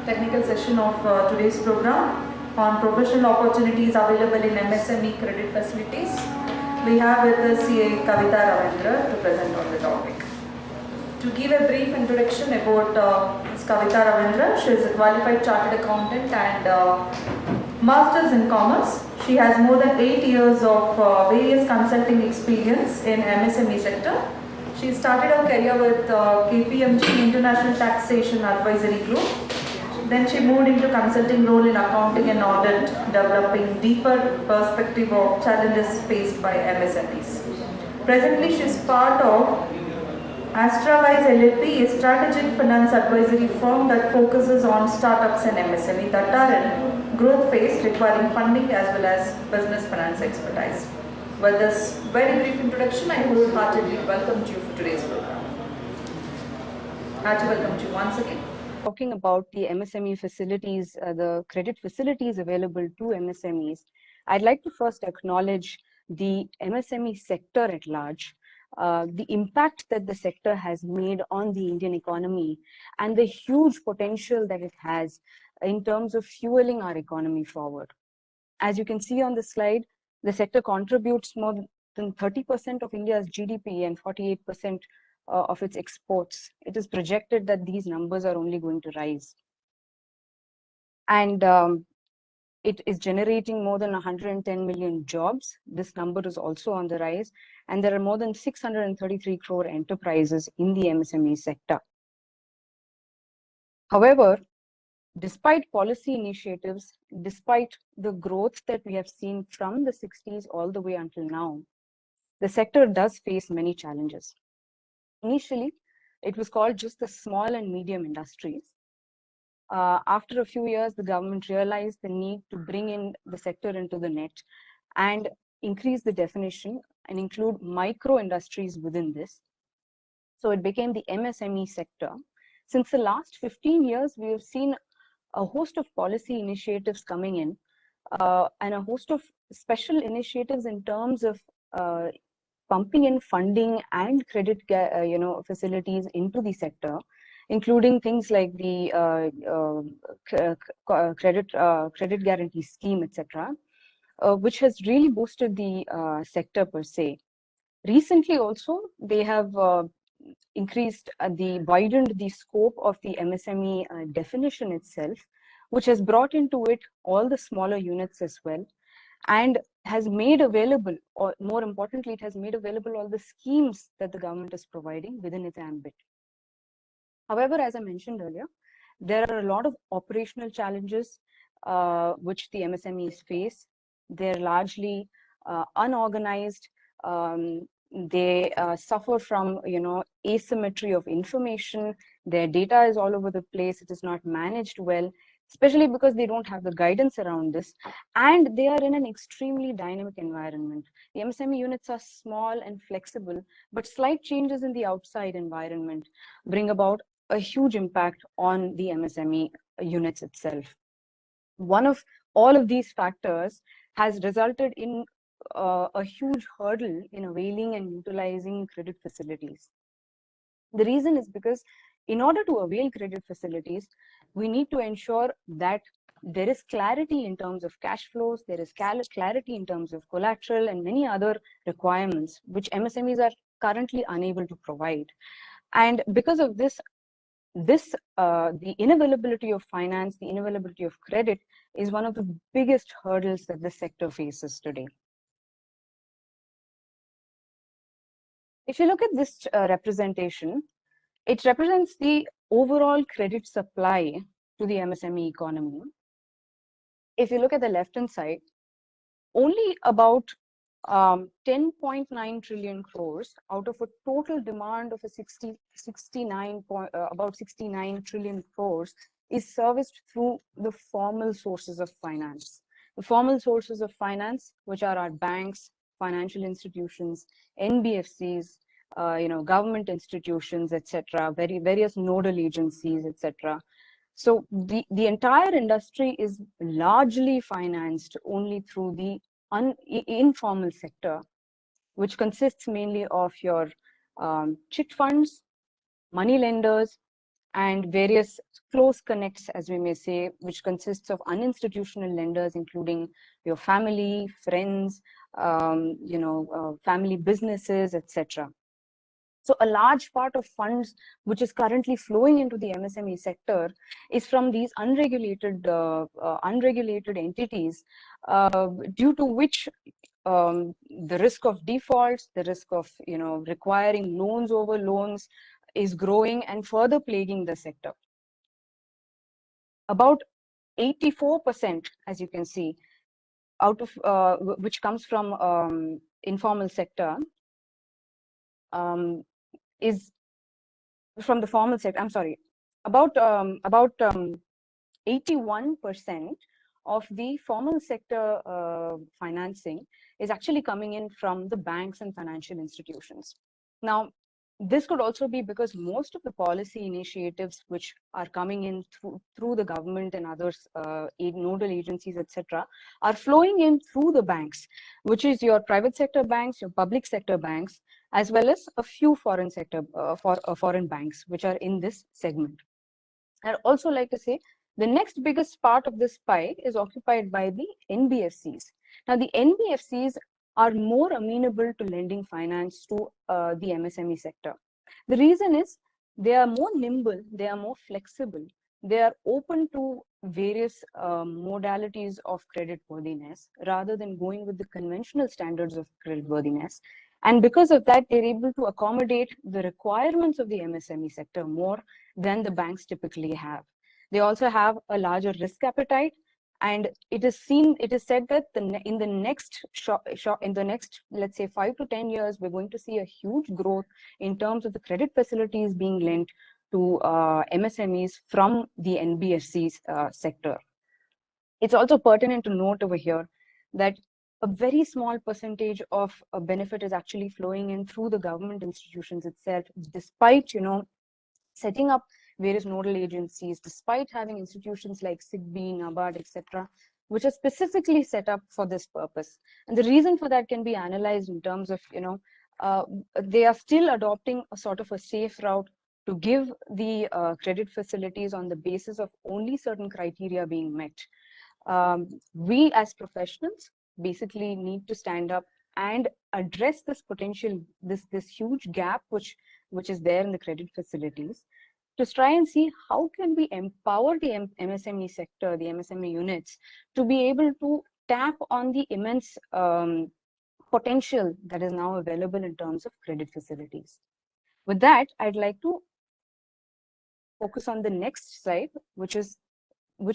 technical session of today's program on professional opportunities available in MSME credit facilities. We have with us CA Kavita Ravinder to present on the topic. To give a brief introduction about Ms. Kavita Ravinder, she is a qualified chartered accountant and Masters in Commerce. She has more than 8 years of various consulting experience in MSME sector. She started her career with KPMG International Taxation Advisory Group. Then she moved into consulting role in accounting and audit, developing deeper perspective of challenges faced by MSMEs. Presently, she is part of Astrawise LLP, a strategic finance advisory firm that focuses on startups and MSME that are in growth phase requiring funding as well as business finance expertise. With this very brief introduction, I wholeheartedly welcome you for today's program. Hearty welcome to you once again. Talking about the MSME facilities, the credit facilities available to MSMEs, I'd like to first acknowledge the MSME sector at large, the impact that the sector has made on the Indian economy and the huge potential that it has in terms of fueling our economy forward. As you can see on the slide, the sector contributes more than 30% of India's GDP and 48% of its exports. It is projected that these numbers are only going to rise. And it is generating more than 110 million jobs. This number is also on the rise. And there are more than 633 crore enterprises in the MSME sector. However, despite policy initiatives, despite the growth that we have seen from the 60s all the way until now, the sector does face many challenges. Initially, it was called just the small and medium industries. After a few years, the government realized the need to bring in the sector into the net and increase the definition and include micro industries within this. So it became the MSME sector. Since the last 15 years, we have seen a host of policy initiatives coming in and a host of special initiatives in terms of pumping in funding and credit facilities into the sector, including things like the credit guarantee scheme, etc., which has really boosted the sector per se. Recently also, they have widened the scope of the MSME definition itself, which has brought into it all the smaller units as well, and has made available, or more importantly, it has made available all the schemes that the government is providing within its ambit. However, as I mentioned earlier, there are a lot of operational challenges which the MSMEs face. They're largely unorganized. They suffer from asymmetry of information. Their data is all over the place. It is not managed well, especially because they don't have the guidance around this, and they are in an extremely dynamic environment. The MSME units are small and flexible, but slight changes in the outside environment bring about a huge impact on the MSME units itself. One of all of these factors has resulted in a huge hurdle in availing and utilizing credit facilities. The reason is because in order to avail credit facilities, we need to ensure that there is clarity in terms of cash flows, there is clarity in terms of collateral and many other requirements, which MSMEs are currently unable to provide. And because of this, the inavailability of finance, the inavailability of credit is one of the biggest hurdles that this sector faces today. If you look at this representation, it represents the overall credit supply to the MSME economy. If you look at the left-hand side, only about 10.9 trillion crores out of a total demand of about 69 trillion crores is serviced through the formal sources of finance. The formal sources of finance, which are our banks, financial institutions, NBFCs, government institutions, etc., various nodal agencies, etc. So the entire industry is largely financed only through the informal sector, which consists mainly of your chit funds, money lenders, and various close connects, as we may say, which consists of uninstitutional lenders, including your family, friends, family businesses, etc. So a large part of funds which is currently flowing into the MSME sector is from these unregulated entities, due to which the risk of defaults, the risk of requiring loans over loans is growing and further plaguing the sector. About 84%, as you can see, out of which comes from informal sector, is from the formal sector. I'm sorry, about 81% of the formal sector financing is actually coming in from the banks and financial institutions. Now, this could also be because most of the policy initiatives which are coming in through the government and others, nodal agencies, etc., are flowing in through the banks, which is your private sector banks, your public sector banks, as well as a few foreign sector foreign banks which are in this segment. I'd also like to say the next biggest part of this pie is occupied by the NBFCs. Now, the NBFCs are more amenable to lending finance to the MSME sector. The reason is they are more nimble, they are more flexible, they are open to various modalities of creditworthiness rather than going with the conventional standards of creditworthiness. And because of that, they're able to accommodate the requirements of the MSME sector more than the banks typically have. They also have a larger risk appetite, and it is said that in the next, let's say 5 to 10 years, we're going to see a huge growth in terms of the credit facilities being lent to MSMEs from the NBFCs sector. It's also pertinent to note over here that a very small percentage of a benefit is actually flowing in through the government institutions itself, despite setting up various nodal agencies, despite having institutions like SIGBI, NABARD, etc., which are specifically set up for this purpose. And the reason for that can be analyzed in terms of, they are still adopting a sort of a safe route to give the credit facilities on the basis of only certain criteria being met. We as professionals basically need to stand up and address this potential, this huge gap which is there in the credit facilities, to try and see how can we empower the MSME sector, the MSME units, to be able to tap on the immense potential that is now available in terms of credit facilities. With that, I'd like to focus on the next slide, which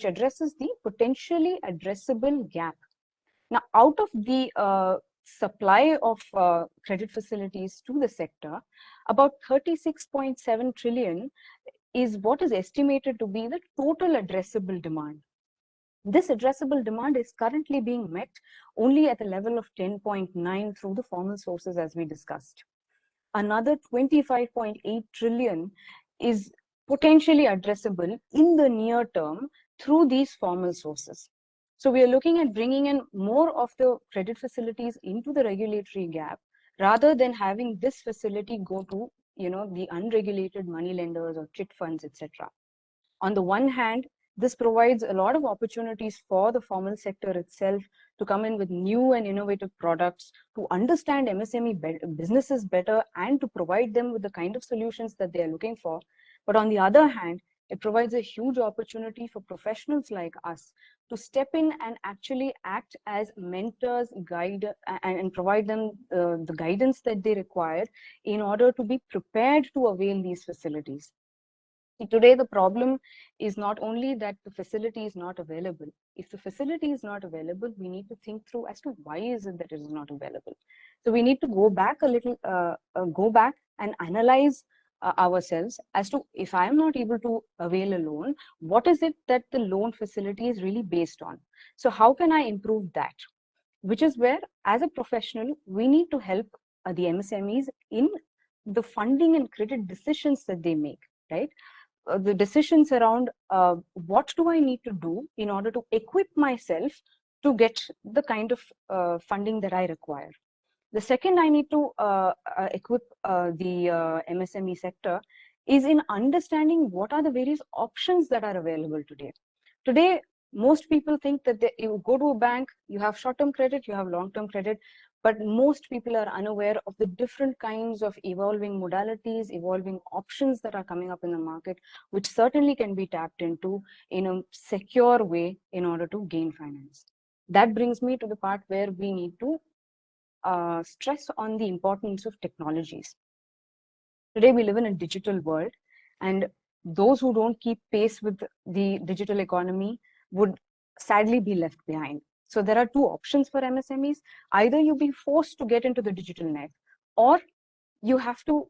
addresses the potentially addressable gap. Now, out of the supply of credit facilities to the sector, about 36.7 trillion is what is estimated to be the total addressable demand. This addressable demand is currently being met only at a level of 10.9 through the formal sources, as we discussed. Another 25.8 trillion is potentially addressable in the near term through these formal sources. So we are looking at bringing in more of the credit facilities into the regulatory gap, rather than having this facility go to the unregulated money lenders or chit funds, etc. On the one hand, this provides a lot of opportunities for the formal sector itself to come in with new and innovative products, to understand MSME businesses better, and to provide them with the kind of solutions that they are looking for. But on the other hand, it provides a huge opportunity for professionals like us to step in and actually act as mentors, guide, and provide them the guidance that they require in order to be prepared to avail these facilities. Today, the problem is not only that the facility is not available. If the facility is not available, we need to think through as to why is it that it is not available. So we need to go back a little, go back and analyze ourselves as to, if I am not able to avail a loan, what is it that the loan facility is really based on? So how can I improve that? Which is where, as a professional, we need to help the MSMEs in the funding and credit decisions that they make, right? The decisions around what do I need to do in order to equip myself to get the kind of funding that I require. The second, I need to equip the MSME sector is in understanding what are the various options that are available today. Today, most people think that you go to a bank, you have short-term credit, you have long-term credit, but most people are unaware of the different kinds of evolving modalities, evolving options that are coming up in the market, which certainly can be tapped into in a secure way in order to gain finance. That brings me to the part where we need to stress on the importance of technologies. Today, we live in a digital world, and those who don't keep pace with the digital economy would sadly be left behind. So there are two options for MSMEs. Either you be forced to get into the digital net, or you have to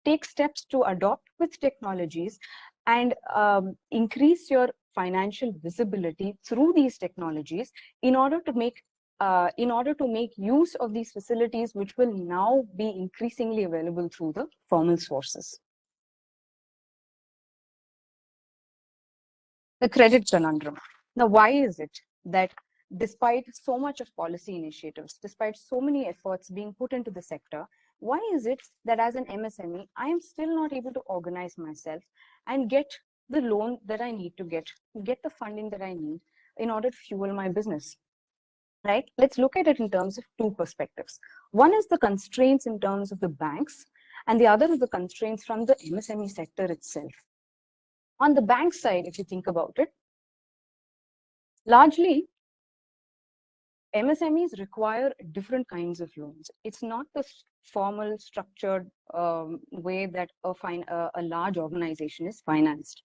take steps to adopt with technologies and increase your financial visibility through these technologies in order to make use of these facilities, which will now be increasingly available through the formal sources. The credit conundrum. Now, why is it that despite so much of policy initiatives, despite so many efforts being put into the sector, why is it that as an MSME, I am still not able to organize myself and get the loan that I need to get the funding that I need in order to fuel my business? Right? Let's look at it in terms of two perspectives. One is the constraints in terms of the banks, and the other is the constraints from the MSME sector itself. On the bank side, if you think about it, largely MSMEs require different kinds of loans. It's not the formal, structured way that a large organization is financed.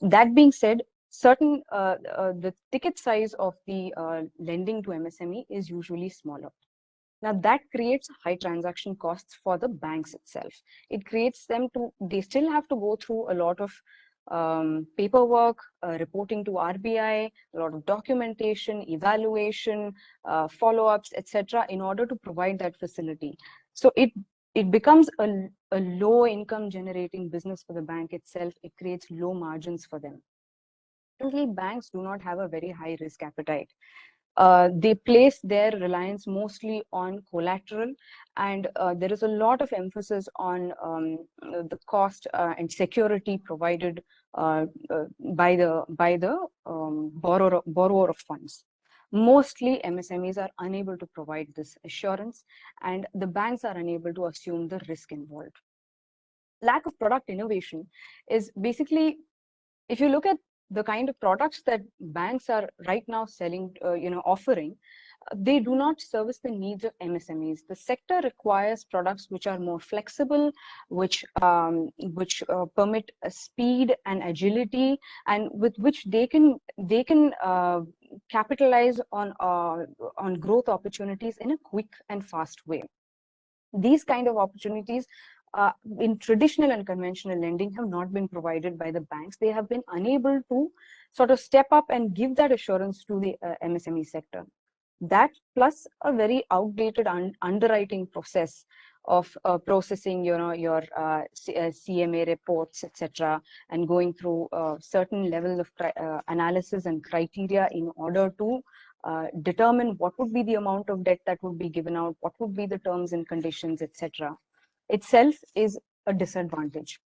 That being said, the ticket size of the lending to MSME is usually smaller. Now that creates high transaction costs for the banks itself. It creates they still have to go through a lot of paperwork, reporting to RBI, a lot of documentation, evaluation, follow-ups, etc., in order to provide that facility. So it becomes a low income generating business for the bank itself. It creates low margins for them. Currently, banks do not have a very high risk appetite. They place their reliance mostly on collateral, and there is a lot of emphasis on the cost and security provided by the borrower of funds. Mostly MSMEs are unable to provide this assurance, and the banks are unable to assume the risk involved. Lack of product innovation is basically, if you look at the kind of products that banks are right now selling, offering, they do not service the needs of MSMEs. The sector requires products which are more flexible, which permit speed and agility, and with which they can capitalize on growth opportunities in a quick and fast way. These kind of opportunities in traditional and conventional lending have not been provided by the banks. They have been unable to sort of step up and give that assurance to the MSME sector. That plus a very outdated underwriting process of processing, your CMA reports, etc., and going through certain levels of analysis and criteria in order to determine what would be the amount of debt that would be given out, what would be the terms and conditions, etc., itself is a disadvantage.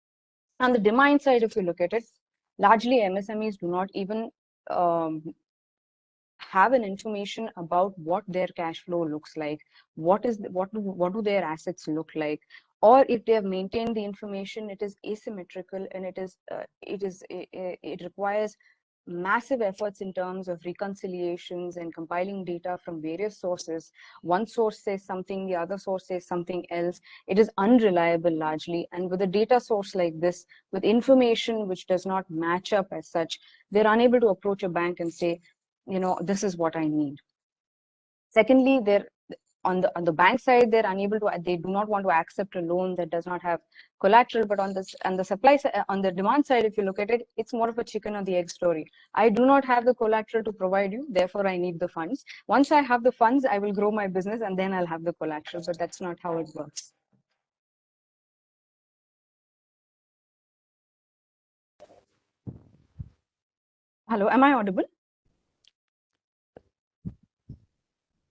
On the demand side, if you look at it, largely MSMEs do not even have an information about what their cash flow looks like, what do their assets look like, or if they have maintained the information, it is asymmetrical, and it requires massive efforts in terms of reconciliations and compiling data from various sources. One source says something, the other source says something else. It is unreliable largely, and with a data source like this, with information which does not match up as such, they're unable to approach a bank and say, this is what I need. Secondly, they're on the bank side, they do not want to accept a loan that does not have collateral. But on the supply side, on the demand side, if you look at it, it's more of a chicken or the egg story. I do not have the collateral to provide you, therefore I need the funds. Once I have the funds, I will grow my business, and then I'll have the collateral. But that's not how it works. Hello, am I audible?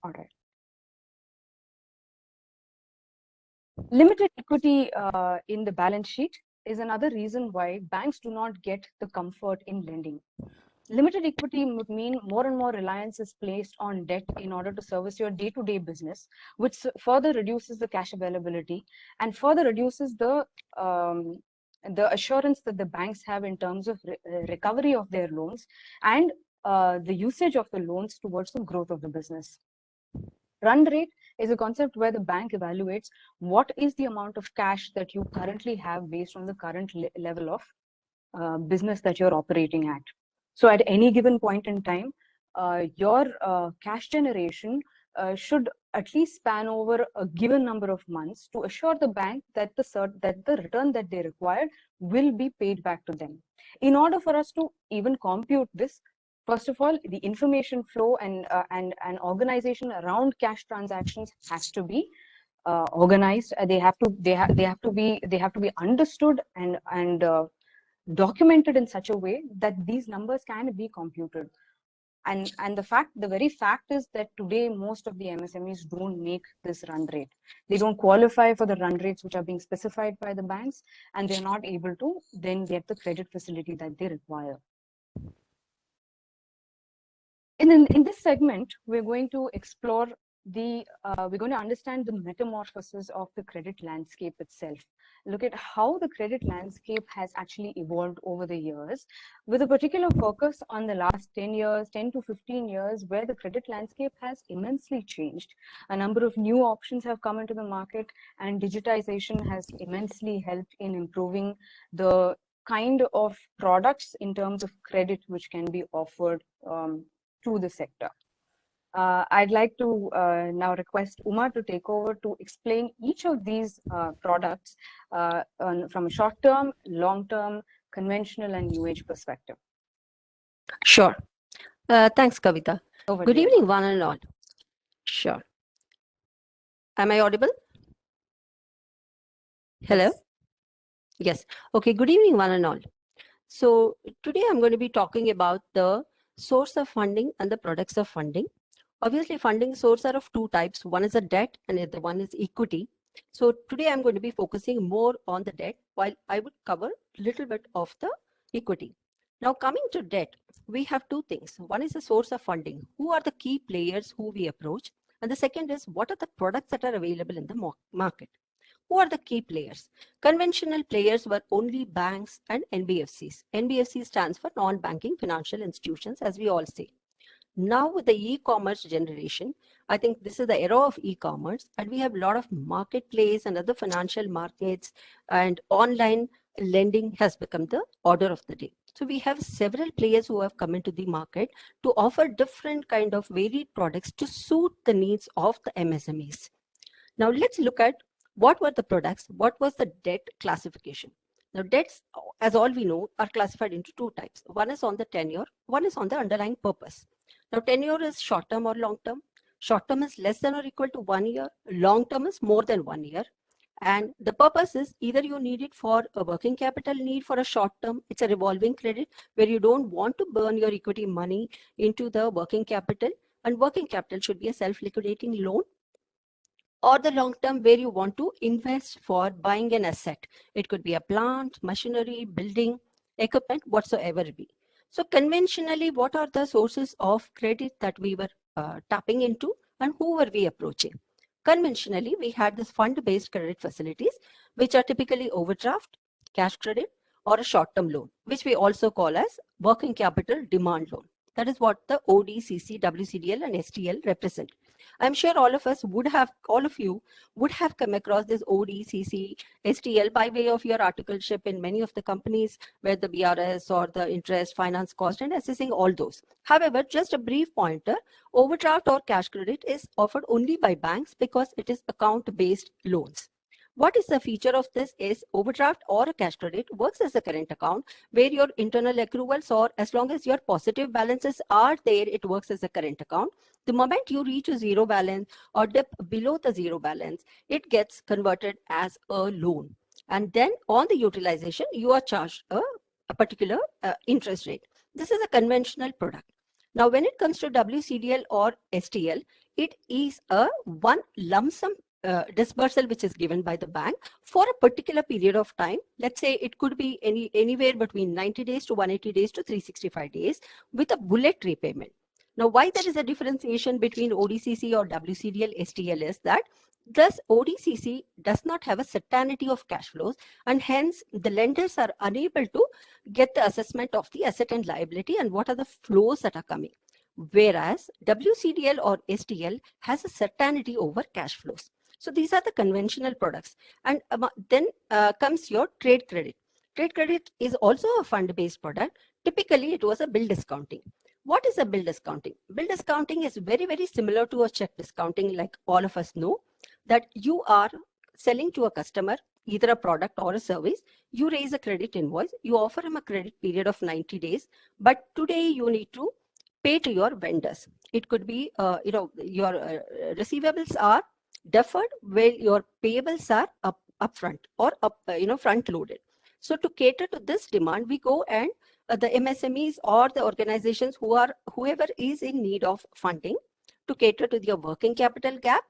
All right. Limited equity in the balance sheet is another reason why banks do not get the comfort in lending. Limited equity would mean more and more reliance is placed on debt in order to service your day-to-day business, which further reduces the cash availability and further reduces the assurance that the banks have in terms of recovery of their loans and the usage of the loans towards the growth of the business. Run rate is a concept where the bank evaluates what is the amount of cash that you currently have based on the current level of business that you're operating at. So at any given point in time, your cash generation should at least span over a given number of months to assure the bank that the return that they require will be paid back to them. In order for us to even compute this, first of all, the information flow and organization around cash transactions has to be organized. They have to be understood and documented in such a way that these numbers can be computed. And the very fact is that today most of the MSMEs don't make this run rate. They don't qualify for the run rates which are being specified by the banks, and they're not able to then get the credit facility that they require. In this segment, we're going to explore we're going to understand the metamorphosis of the credit landscape itself. Look at how the credit landscape has actually evolved over the years, with a particular focus on the last 10 years, 10 to 15 years, where the credit landscape has immensely changed. A number of new options have come into the market, and digitization has immensely helped in improving the kind of products in terms of credit which can be offered to the sector. I'd like to now request Uma to take over to explain each of these products from a short-term, long-term, conventional, and new age perspective. Sure. Thanks, Kavita. Over Good to you. evening, one and all. Sure. Am I audible? Hello? Yes. Yes. Okay. Good evening, one and all. So today I'm going to be talking about the source of funding and the products of funding. Obviously, funding sources are of two types. One is a debt and the other one is equity. So today I'm going to be focusing more on the debt, while I would cover a little bit of the equity. Now, coming to debt, we have two things. One is the source of funding. Who are the key players who we approach? And the second is, what are the products that are available in the market? Who are the key players? Conventional players were only banks and NBFCs. NBFC stands for non-banking financial institutions, as we all say. Now with the e-commerce generation, I think this is the era of e-commerce, and we have a lot of marketplace and other financial markets, and online lending has become the order of the day. So we have several players who have come into the market to offer different kind of varied products to suit the needs of the MSMEs. Now let's look at what were the products, what was the debt classification. Now debts, as all we know, are classified into two types. One is on the tenure, one is on the underlying purpose. Now tenure is short term or long term. Short term is less than or equal to 1 year. Long term is more than 1 year. And the purpose is either you need it for a working capital need for a short term. It's a revolving credit where you don't want to burn your equity money into the working capital. And working capital should be a self-liquidating loan. Or the long term where you want to invest for buying an asset. It could be a plant, machinery, building, equipment, whatsoever it be. So conventionally, what are the sources of credit that we were tapping into, and who were we approaching? Conventionally, we had this fund-based credit facilities, which are typically overdraft, cash credit, or a short-term loan, which we also call as working capital demand loan. That is what the OD, CC, WCDL, and STL represent. I'm sure all of you would have come across this OD, CC, STL by way of your articleship in many of the companies where the BRS or the interest, finance cost, and assessing all those. However, just a brief pointer, overdraft or cash credit is offered only by banks because it is account-based loans. What is the feature of this is overdraft or a cash credit works as a current account where your internal accruals, or as long as your positive balances are there, it works as a current account. The moment you reach a zero balance or dip below the zero balance, it gets converted as a loan. And then on the utilization, you are charged a particular interest rate. This is a conventional product. Now, when it comes to WCDL or STL, it is a one lump sum disbursal which is given by the bank for a particular period of time. Let's say it could be anywhere between 90 days to 180 days to 365 days with a bullet repayment. Now, why there is a differentiation between ODCC or WCDL STL is that thus ODCC does not have a certainty of cash flows, and hence the lenders are unable to get the assessment of the asset and liability and what are the flows that are coming. Whereas WCDL or STL has a certainty over cash flows. So these are the conventional products. And then comes your trade credit. Trade credit is also a fund-based product. Typically, it was a bill discounting. What is a bill discounting? Bill discounting is very, very similar to a check discounting, like all of us know, that you are selling to a customer either a product or a service. You raise a credit invoice, you offer him a credit period of 90 days, but today you need to pay to your vendors. It could be, your receivables are deferred while your payables are upfront or front loaded. So to cater to this demand, we go and the MSMEs or the organizations whoever is in need of funding to cater to their working capital gap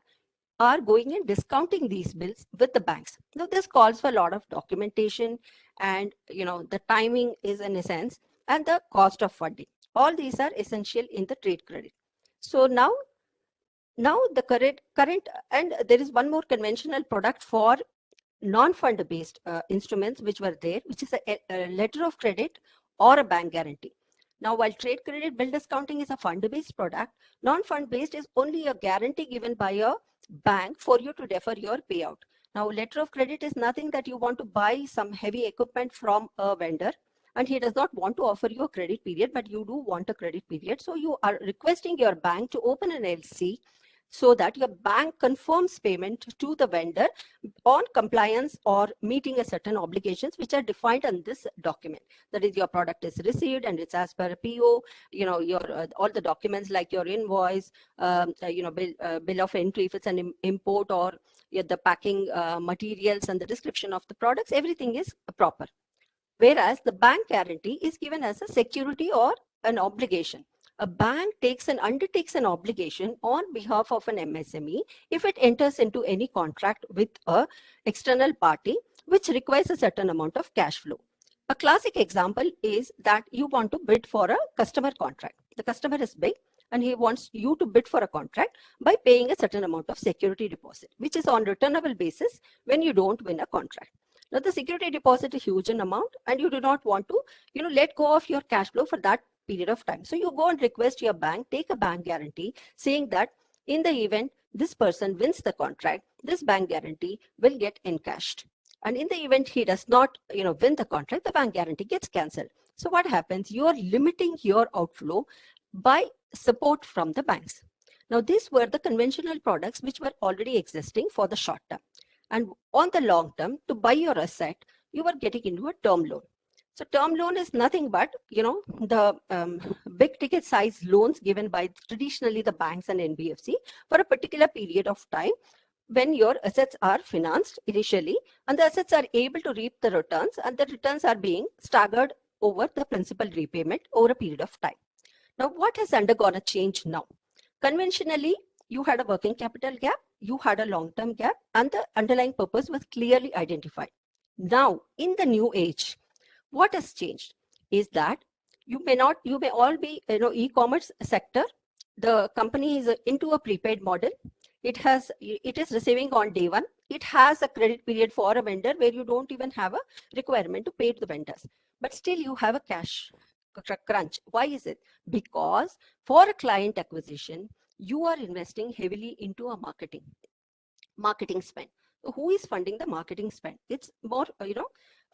are going and discounting these bills with the banks. Now this calls for a lot of documentation, and the timing is in a sense, and the cost of funding. All these are essential in the trade credit. So now the current and there is one more conventional product for non-fund based instruments which were there, which is a letter of credit or a bank guarantee. Now, while trade credit bill discounting is a fund-based product, non-fund based is only a guarantee given by a bank for you to defer your payout. Now, letter of credit is nothing that you want to buy some heavy equipment from a vendor and he does not want to offer you a credit period, but you do want a credit period. So you are requesting your bank to open an LC so that your bank confirms payment to the vendor on compliance or meeting a certain obligations which are defined in this document. That is, your product is received and it's as per a PO, your all the documents like your invoice, bill of entry if it's an import, or the packing materials and the description of the products, everything is proper. Whereas the bank guarantee is given as a security or an obligation. A bank undertakes an obligation on behalf of an MSME if it enters into any contract with an external party which requires a certain amount of cash flow. A classic example is that you want to bid for a customer contract. The customer is big and he wants you to bid for a contract by paying a certain amount of security deposit, which is on returnable basis when you don't win a contract. Now, the security deposit is huge in amount and you do not want to, let go of your cash flow for that period of time. So you go and request your bank, take a bank guarantee saying that in the event this person wins the contract, this bank guarantee will get encashed. And in the event he does not, win the contract, the bank guarantee gets cancelled. So what happens? You are limiting your outflow by support from the banks. Now, these were the conventional products which were already existing for the short term. And on the long term, to buy your asset, you were getting into a term loan. So term loan is nothing but, the big ticket size loans given by traditionally the banks and NBFC for a particular period of time when your assets are financed initially and the assets are able to reap the returns, and the returns are being staggered over the principal repayment over a period of time. Now, what has undergone a change now? Conventionally, you had a working capital gap, you had a long-term gap, and the underlying purpose was clearly identified. Now, in the new age, what has changed is that you may all be, e-commerce sector. The company is into a prepaid model. It is receiving on day one. It has a credit period for a vendor where you don't even have a requirement to pay to the vendors, but still you have a cash crunch. Why is it? Because for a client acquisition, you are investing heavily into a marketing spend. So who is funding the marketing spend? It's more,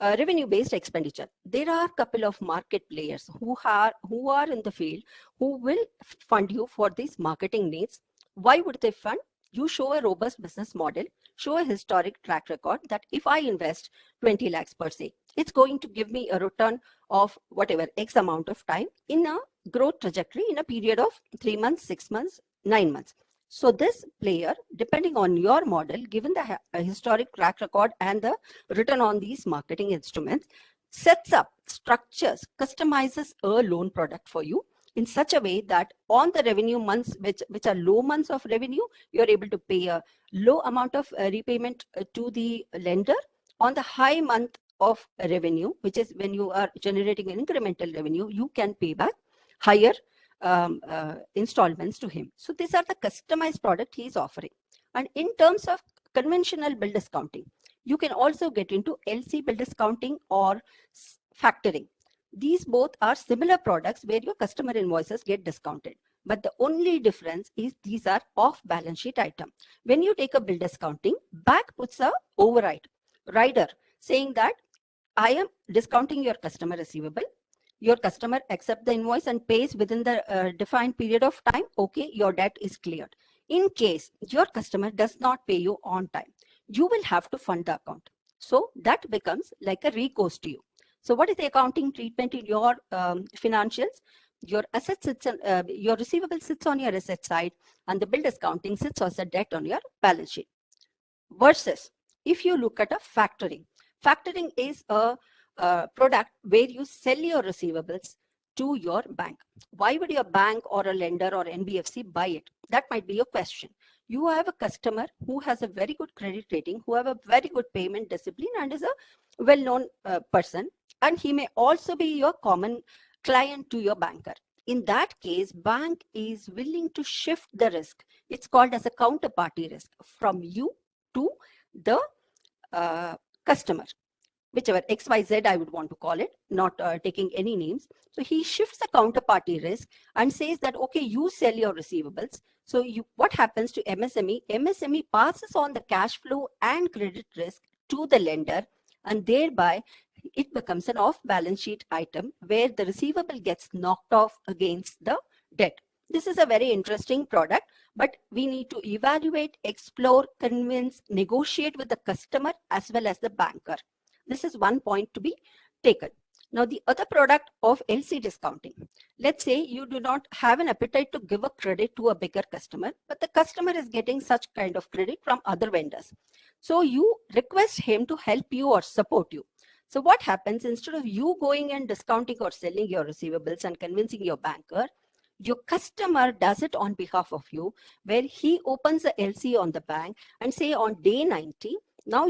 revenue-based expenditure. There are a couple of market players who are in the field who will fund you for these marketing needs. Why would they fund? You show a robust business model, show a historic track record that if I invest 20 lakhs per se, it's going to give me a return of whatever X amount of time in a growth trajectory in a period of 3 months, 6 months, 9 months. So this player, depending on your model, given the historic track record and the return on these marketing instruments, sets up, structures, customizes a loan product for you in such a way that on the revenue months, which are low months of revenue, you're able to pay a low amount of repayment to the lender. On the high month of revenue, which is when you are generating an incremental revenue, you can pay back higher installments to him. So these are the customized product he is offering. And in terms of conventional bill discounting, you can also get into LC bill discounting or factoring. These both are similar products where your customer invoices get discounted. But the only difference is these are off balance sheet item. When you take a bill discounting, bank puts a rider saying that I am discounting your customer receivable. Your customer accepts the invoice and pays within the defined period of time. Okay, your debt is cleared. In case your customer does not pay you on time, you will have to fund the account. So that becomes like a recourse to you. So what is the accounting treatment in your financials? Your assets sits on, your receivable sits on your asset side, and the bill discounting sits as a debt on your balance sheet. Versus if you look at a factoring is a product where you sell your receivables to your bank. Why would your bank or a lender or NBFC buy it? That might be your question. You have a customer who has a very good credit rating, who have a very good payment discipline, and is a well-known person, and he may also be your common client to your banker. In that case, bank is willing to shift the risk. It's called as a counterparty risk from you to the customer, whichever XYZ I would want to call it, not taking any names. So he shifts the counterparty risk and says that, okay, you sell your receivables. So what happens to MSME? MSME passes on the cash flow and credit risk to the lender, and thereby it becomes an off-balance sheet item where the receivable gets knocked off against the debt. This is a very interesting product, but we need to evaluate, explore, convince, negotiate with the customer as well as the banker. This is one point to be taken. Now, the other product of LC discounting. Let's say you do not have an appetite to give a credit to a bigger customer, but the customer is getting such kind of credit from other vendors. So you request him to help you or support you. So what happens, instead of you going and discounting or selling your receivables and convincing your banker, your customer does it on behalf of you, where he opens a LC on the bank and say on day 90, now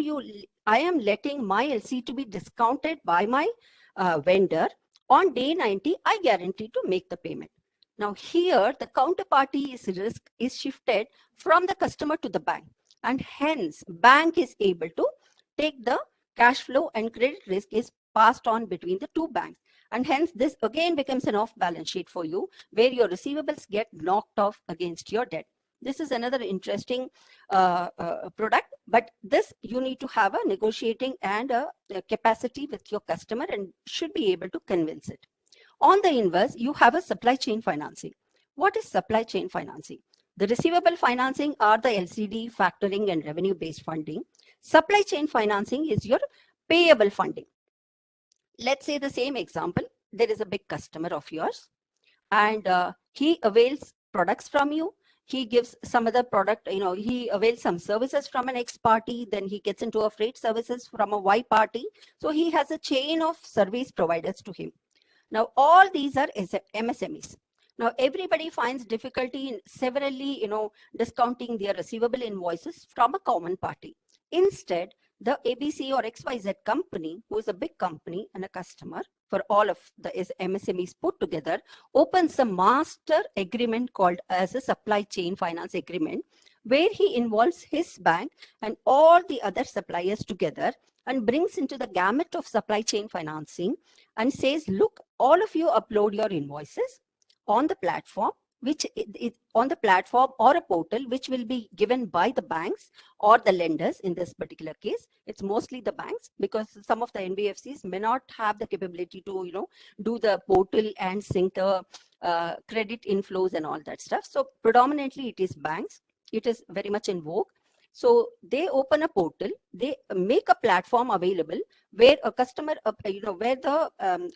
I am letting my LC to be discounted by my vendor. On day 90, I guarantee to make the payment. Now here, the counterparty risk is shifted from the customer to the bank, and hence bank is able to take the cash flow and credit risk is passed on between the two banks. And hence this again becomes an off balance sheet for you, where your receivables get knocked off against your debt. This is another interesting product, but this you need to have a negotiating and a capacity with your customer and should be able to convince it. On the inverse, you have a supply chain financing. What is supply chain financing? The receivable financing are the LCD, factoring, and revenue-based funding. Supply chain financing is your payable funding. Let's say the same example. There is a big customer of yours, and he avails products from you. He gives some other product, he avails some services from an X party, then he gets into a freight services from a Y party. So he has a chain of service providers to him. Now, all these are MSMEs. Now, everybody finds difficulty in severally, discounting their receivable invoices from a common party. Instead, the ABC or XYZ company, who is a big company and a customer for all of the MSMEs put together, opens a master agreement called as a supply chain finance agreement, where he involves his bank and all the other suppliers together and brings into the gamut of supply chain financing and says, look, all of you upload your invoices on the platform, which is on the platform or a portal, which will be given by the banks or the lenders. In this particular case, it's mostly the banks, because some of the NBFCs may not have the capability to, do the portal and sync the credit inflows and all that stuff. So predominantly it is banks. It is very much in vogue. So they open a portal, they make a platform available where a customer, where the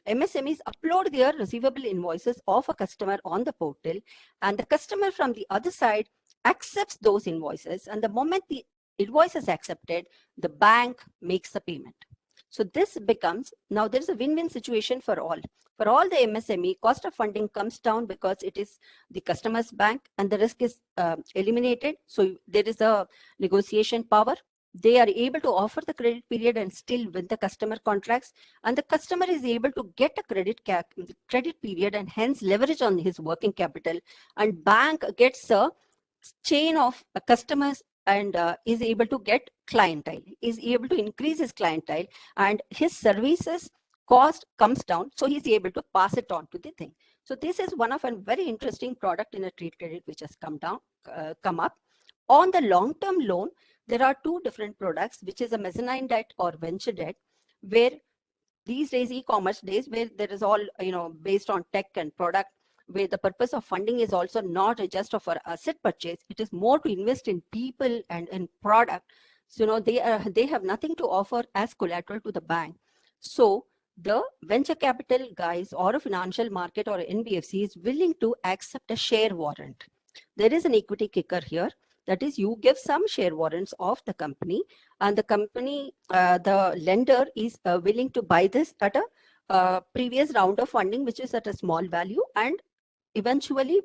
MSMEs upload their receivable invoices of a customer on the portal, and the customer from the other side accepts those invoices. And the moment the invoice is accepted, the bank makes the payment. So this becomes, now there is a win-win situation for all. For all the MSME, cost of funding comes down because it is the customer's bank and the risk is eliminated. So there is a negotiation power. They are able to offer the credit period and still win the customer contracts. And the customer is able to get a credit period and hence leverage on his working capital. And bank gets a chain of customers and is able to get clientele, is able to increase his clientele, and his services cost comes down. So he's able to pass it on to the thing. So this is one of a very interesting product in a trade credit which has come up. On the long-term loan, there are two different products, which is a mezzanine debt or venture debt, where these days, e-commerce days, where there is all, based on tech and product, where the purpose of funding is also not just for asset purchase, it is more to invest in people and in product. So, they have nothing to offer as collateral to the bank. So the venture capital guys or a financial market or NBFC is willing to accept a share warrant. There is an equity kicker here. That is, you give some share warrants of the company, and the company, the lender is willing to buy this at a previous round of funding, which is at a small value, and eventually,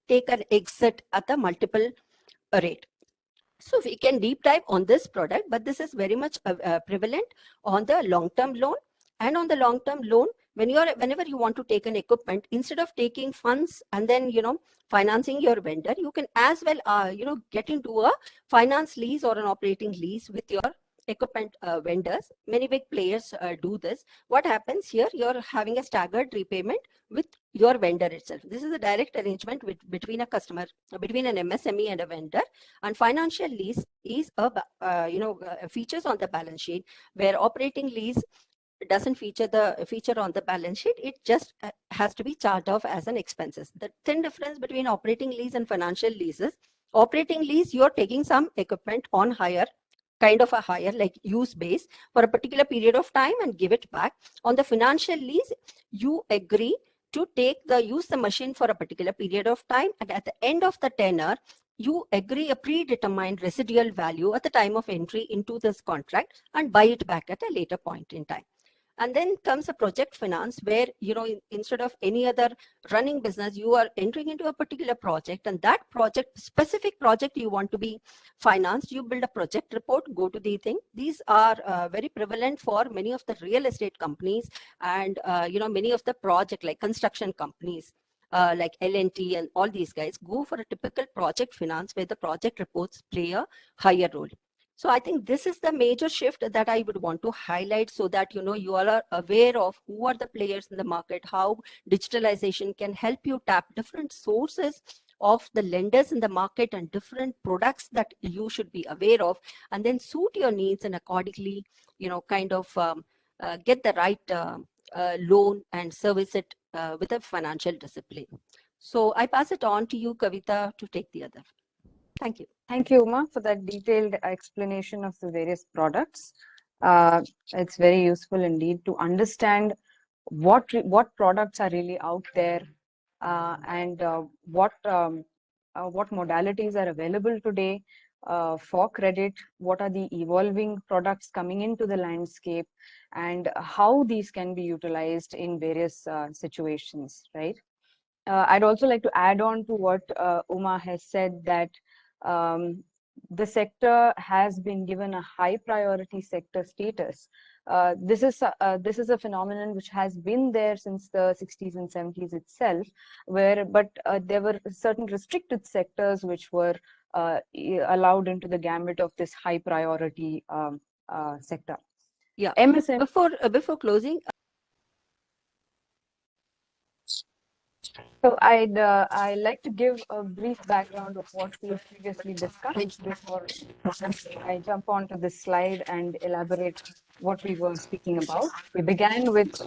take an exit at a multiple rate. So we can deep dive on this product, but this is very much prevalent on the long-term loan. And on the long-term loan, whenever you want to take an equipment, instead of taking funds and then, financing your vendor, you can as well, get into a finance lease or an operating lease with your equipment vendors. Many big players do this. What happens here? You're having a staggered repayment with your vendor itself. This is a direct arrangement between a customer, between an MSME and a vendor. And financial lease is features on the balance sheet, where operating lease doesn't feature on the balance sheet. It just has to be charged off as an expenses. The thin difference between operating lease and financial leases: operating lease, you're taking some equipment on hire, kind of a hire, like use base, for a particular period of time and give it back. On the financial lease, you agree to use the machine for a particular period of time, and at the end of the tenure, you agree a predetermined residual value at the time of entry into this contract and buy it back at a later point in time. And then comes a project finance, where, instead of any other running business, you are entering into a particular project, and that specific project you want to be financed. You build a project report, go to the thing. These are very prevalent for many of the real estate companies and, many of the project, like construction companies, like L&T and all these guys go for a typical project finance, where the project reports play a higher role. So I think this is the major shift that I would want to highlight, so that, you all are aware of who are the players in the market, how digitalization can help you tap different sources of the lenders in the market and different products that you should be aware of, and then suit your needs and accordingly, get the right loan and service it with a financial discipline. So I pass it on to you, Kavita, to take the other. Thank you. Thank you, Uma, for that detailed explanation of the various products. It's very useful indeed to understand what products are really out there, and what modalities are available today for credit, what are the evolving products coming into the landscape, and how these can be utilized in various situations, right? I'd also like to add on to what Uma has said, that the sector has been given a high priority sector status. This is a phenomenon which has been there since the 60s and 70s itself, but there were certain restricted sectors which were allowed into the gambit of this high priority sector. Yeah. MSM. Before closing. So I'd like to give a brief background of what we previously discussed before I jump onto this slide and elaborate what we were speaking about. We began with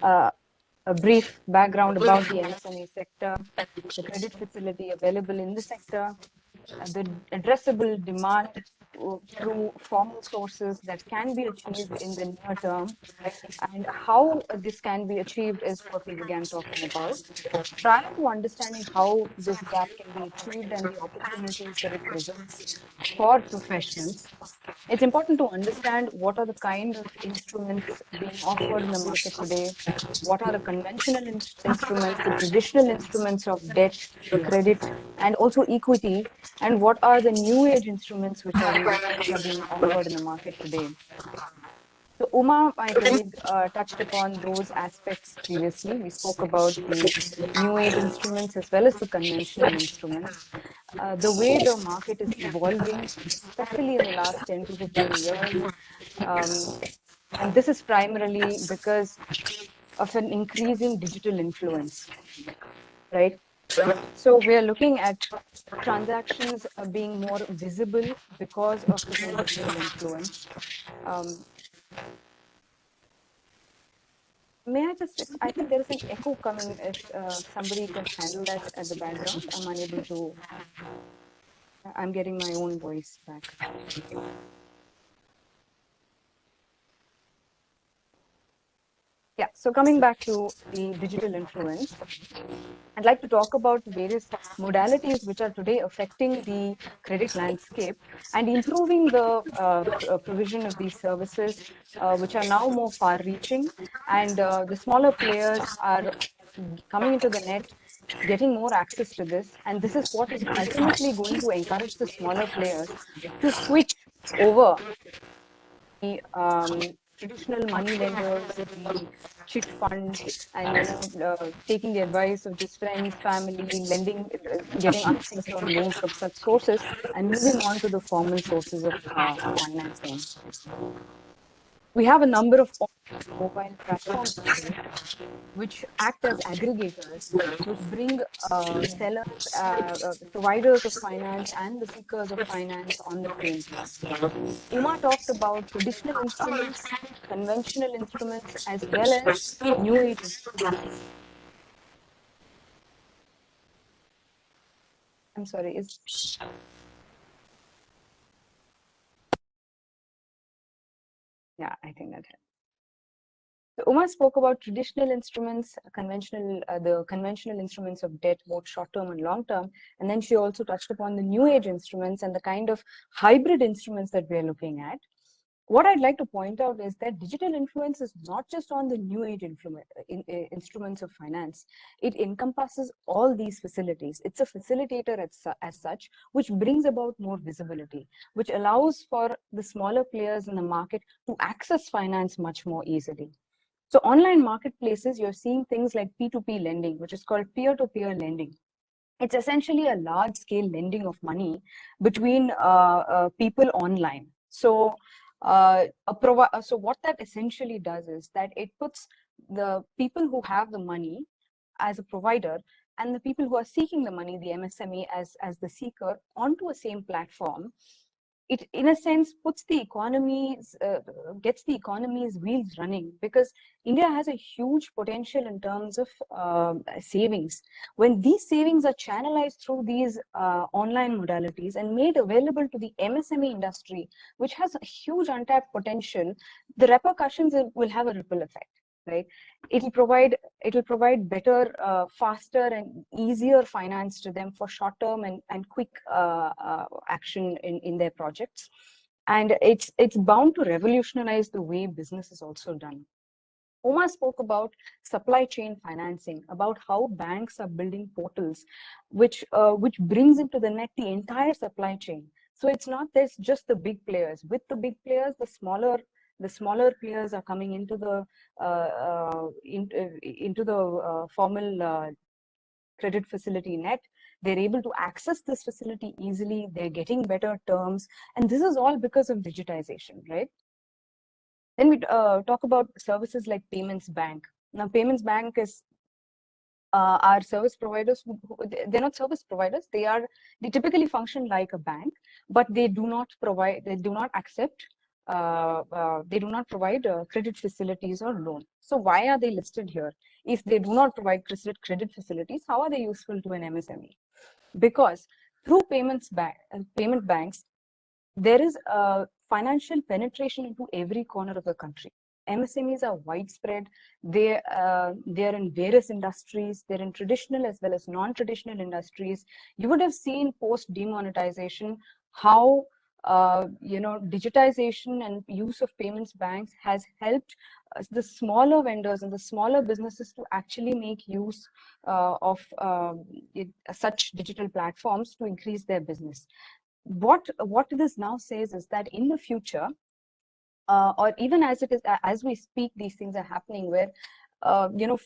a brief background about the MSME sector, the credit facility available in the sector, the addressable demand through formal sources that can be achieved in the near term. And how this can be achieved is what we began talking about. Prior to understanding how this gap can be achieved and the opportunities that it presents for professionals, it's important to understand what are the kind of instruments being offered in the market today, what are the conventional instruments, the traditional instruments of debt, credit, and also equity, and what are the new age instruments which are being offered in the market today. So Uma, my colleague, touched upon those aspects previously. We spoke about the new age instruments as well as the conventional instruments. The way the market is evolving, especially in the last 10 to 15 years, and this is primarily because of an increasing digital influence, right? So we are looking at transactions being more visible because of the whole digital influence. May I just, I think there is an echo coming. If somebody can handle that at the background, I'm unable to, I'm getting my own voice back. Yeah, so coming back to the digital influence, I'd like to talk about various modalities which are today affecting the credit landscape and improving the provision of these services, which are now more far-reaching, and the smaller players are coming into the net, getting more access to this, and this is what is ultimately going to encourage the smaller players to switch over the traditional money lenders, the chit funds, and taking the advice of just friends, family, lending, getting unsecured loans from such sources, and moving on to the formal sources of financing. We have a number of mobile platforms today which act as aggregators, which bring sellers, providers of finance and the seekers of finance on the same platform. Uma talked about traditional instruments, conventional instruments, as well as new age instruments. I'm sorry, yeah, I think that helped. So Uma spoke about traditional instruments, the conventional instruments of debt, both short-term and long-term, and then she also touched upon the new age instruments and the kind of hybrid instruments that we're looking at. What I'd like to point out is that digital influence is not just on the new age instruments of finance. It encompasses all these facilities. It's a facilitator as such, which brings about more visibility, which allows for the smaller players in the market to access finance much more easily. So online marketplaces, you're seeing things like P2P lending, which is called peer-to-peer lending. It's essentially a large-scale lending of money between people online. So, so what that essentially does is that it puts the people who have the money as a provider and the people who are seeking the money, the MSME as the seeker, onto a same platform. It, in a sense, puts the economies, gets the economy's wheels running, because India has a huge potential in terms of savings. When these savings are channelized through these online modalities and made available to the MSME industry, which has a huge untapped potential, the repercussions will have a ripple effect. Right, it'll provide better, faster, and easier finance to them for short-term and quick action in their projects, and it's bound to revolutionize the way business is also done. Uma spoke about supply chain financing, about how banks are building portals, which brings into the net the entire supply chain. So it's not there's just the big players. With the big players, the smaller players are coming into the formal credit facility net. They're able to access this facility easily. They're getting better terms, and this is all because of digitization, right? Then we talk about services like Payments Bank. Now, Payments Bank is are service providers. They're not service providers. They typically function like a bank, but they do not accept. They do not provide credit facilities or loan. So why are they listed here? If they do not provide credit facilities, how are they useful to an MSME? Because through payment banks, there is a financial penetration into every corner of the country. MSMEs are widespread. They're in various industries. They're in traditional as well as non-traditional industries. You would have seen post demonetization how digitization and use of payments banks has helped the smaller vendors and the smaller businesses to actually make use of such digital platforms to increase their business. What this now says is that in the future, or even as it is, as we speak, these things are happening where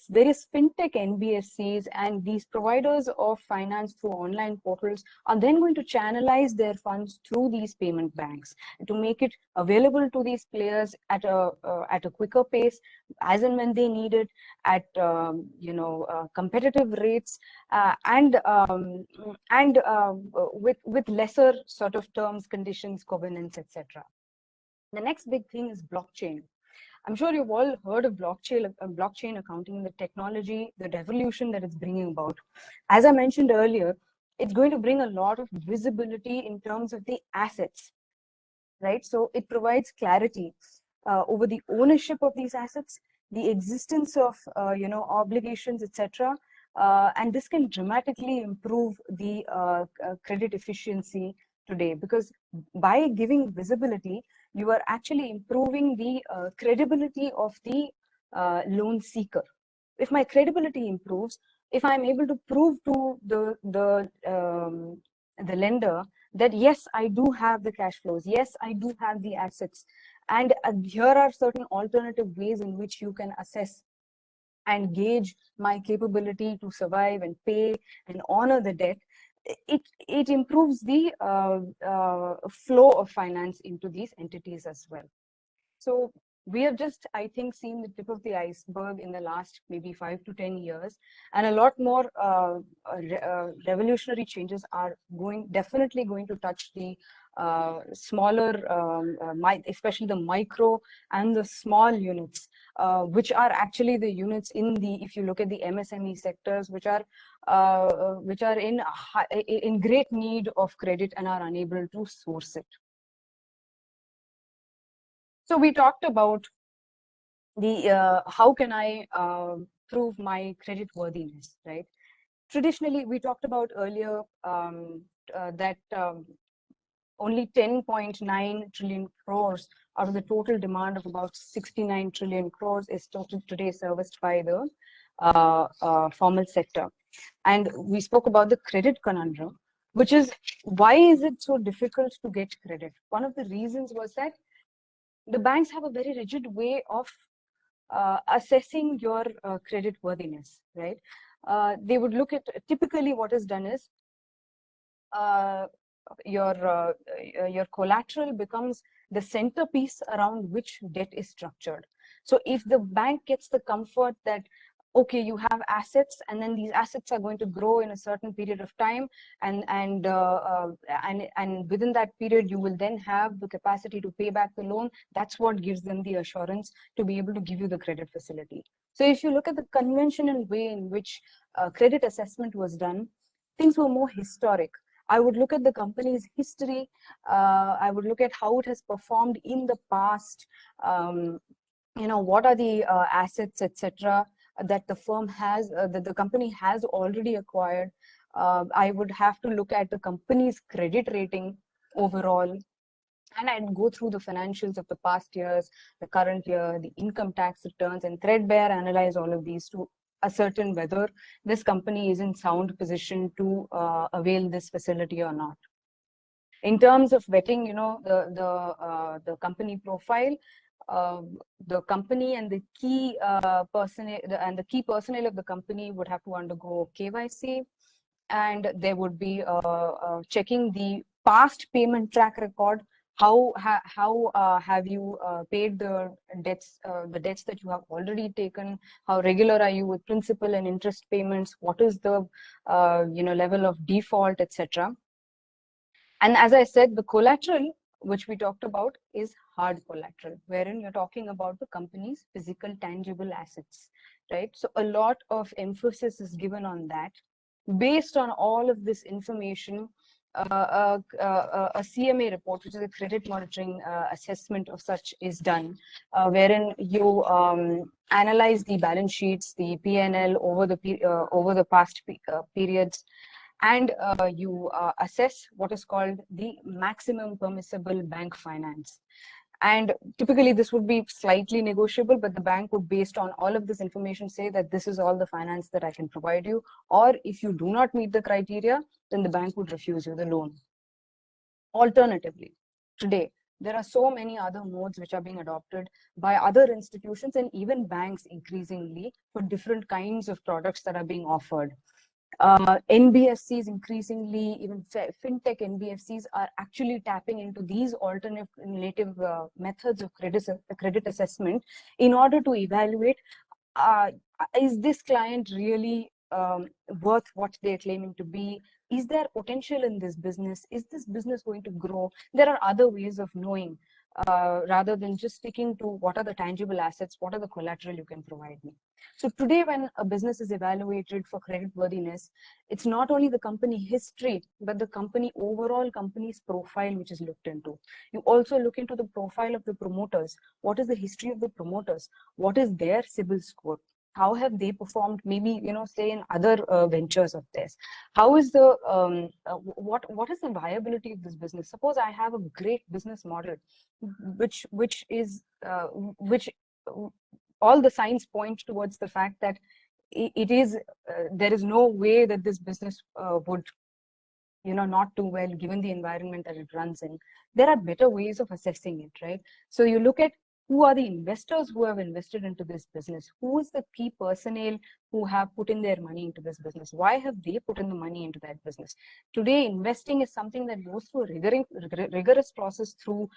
various fintech NBFCs and these providers of finance through online portals are then going to channelize their funds through these payment banks to make it available to these players at a quicker pace, as and when they need it, at competitive rates, and with lesser sort of terms, conditions, covenants, etc. The next big thing is blockchain. I'm sure you've all heard of blockchain accounting, the technology, the revolution that it's bringing about. As I mentioned earlier, it's going to bring a lot of visibility in terms of the assets, right? So it provides clarity over the ownership of these assets, the existence of obligations, etc. And this can dramatically improve the credit efficiency today, because by giving visibility, you are actually improving the credibility of the loan seeker. If my credibility improves, if I'm able to prove to the lender that yes, I do have the cash flows, yes, I do have the assets, and here are certain alternative ways in which you can assess and gauge my capability to survive and pay and honor the debt, it improves the flow of finance into these entities as well. So we have just, I think, seen the tip of the iceberg in the last maybe 5 to 10 years, and a lot more revolutionary changes are definitely going to touch the smaller, especially the micro and the small units, which are actually the units if you look at the MSME sectors, which are in great need of credit and are unable to source it. So we talked about the how can I prove my credit worthiness, right? Traditionally, we talked about earlier that only 10.9 trillion crores out of the total demand of about 69 trillion crores is today serviced by the formal sector. And we spoke about the credit conundrum, which is, why is it so difficult to get credit? One of the reasons was that the banks have a very rigid way of assessing your credit worthiness, right? They would look at, typically what is done is your collateral becomes the centerpiece around which debt is structured. So if the bank gets the comfort that, okay, you have assets, and then these assets are going to grow in a certain period of time, and within that period, you will then have the capacity to pay back the loan. That's what gives them the assurance to be able to give you the credit facility. So if you look at the conventional way in which credit assessment was done, things were more historic. I would look at the company's history. I would look at how it has performed in the past. What are the assets, etc., that the firm has, that the company has already acquired. I would have to look at the company's credit rating overall, and I'd go through the financials of the past years, the current year, the income tax returns, and threadbare analyze all of these to ascertain whether this company is in sound position to avail this facility or not. In terms of vetting, the company profile, the company and the key personnel of the company would have to undergo KYC, and there would be checking the past payment track record. How have you paid the debts that you have already taken? How regular are you with principal and interest payments? What is the level of default, etc. And as I said, the collateral which we talked about is hard collateral, wherein you're talking about the company's physical tangible assets, right? So a lot of emphasis is given on that. Based on all of this information, a CMA report, which is a credit monitoring assessment of such, is done, wherein you analyze the balance sheets, the P&L over the past periods, and you assess what is called the maximum permissible bank finance. And typically this would be slightly negotiable, but the bank would, based on all of this information, say that this is all the finance that I can provide you. Or if you do not meet the criteria, then the bank would refuse you the loan. Alternatively, today, there are so many other modes which are being adopted by other institutions and even banks increasingly for different kinds of products that are being offered. NBFCs increasingly, even fintech NBFCs, are actually tapping into these alternative methods of credit assessment in order to evaluate, is this client really worth what they're claiming to be? Is there potential in this business? Is this business going to grow? There are other ways of knowing, rather than just sticking to what are the tangible assets, what are the collateral you can provide me. So today, when a business is evaluated for creditworthiness, it's not only the company history, but the overall company's profile which is looked into. You also look into the profile of the promoters. What is the history of the promoters? What is their CIBIL score? How have they performed, maybe, say in other ventures of theirs? How is the, what is the viability of this business? Suppose I have a great business model, which all the signs point towards the fact that there is no way that this business would not do well given the environment that it runs in. There are better ways of assessing it, right? So you look at who are the investors who have invested into this business, who is the key personnel who have put in their money into this business, why have they put in the money into that business. Today, investing is something that goes through a rigorous process through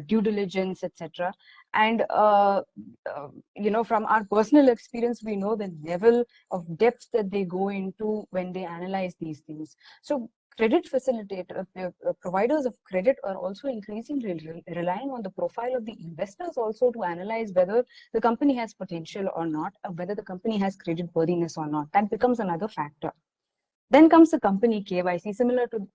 due diligence, etc. And from our personal experience, we know the level of depth that they go into when they analyze these things. So credit facilitator providers of credit are also increasingly relying on the profile of the investors also to analyze whether the company has potential or not, or whether the company has credit worthiness or not. That becomes another factor. Then comes the company KYC, similar to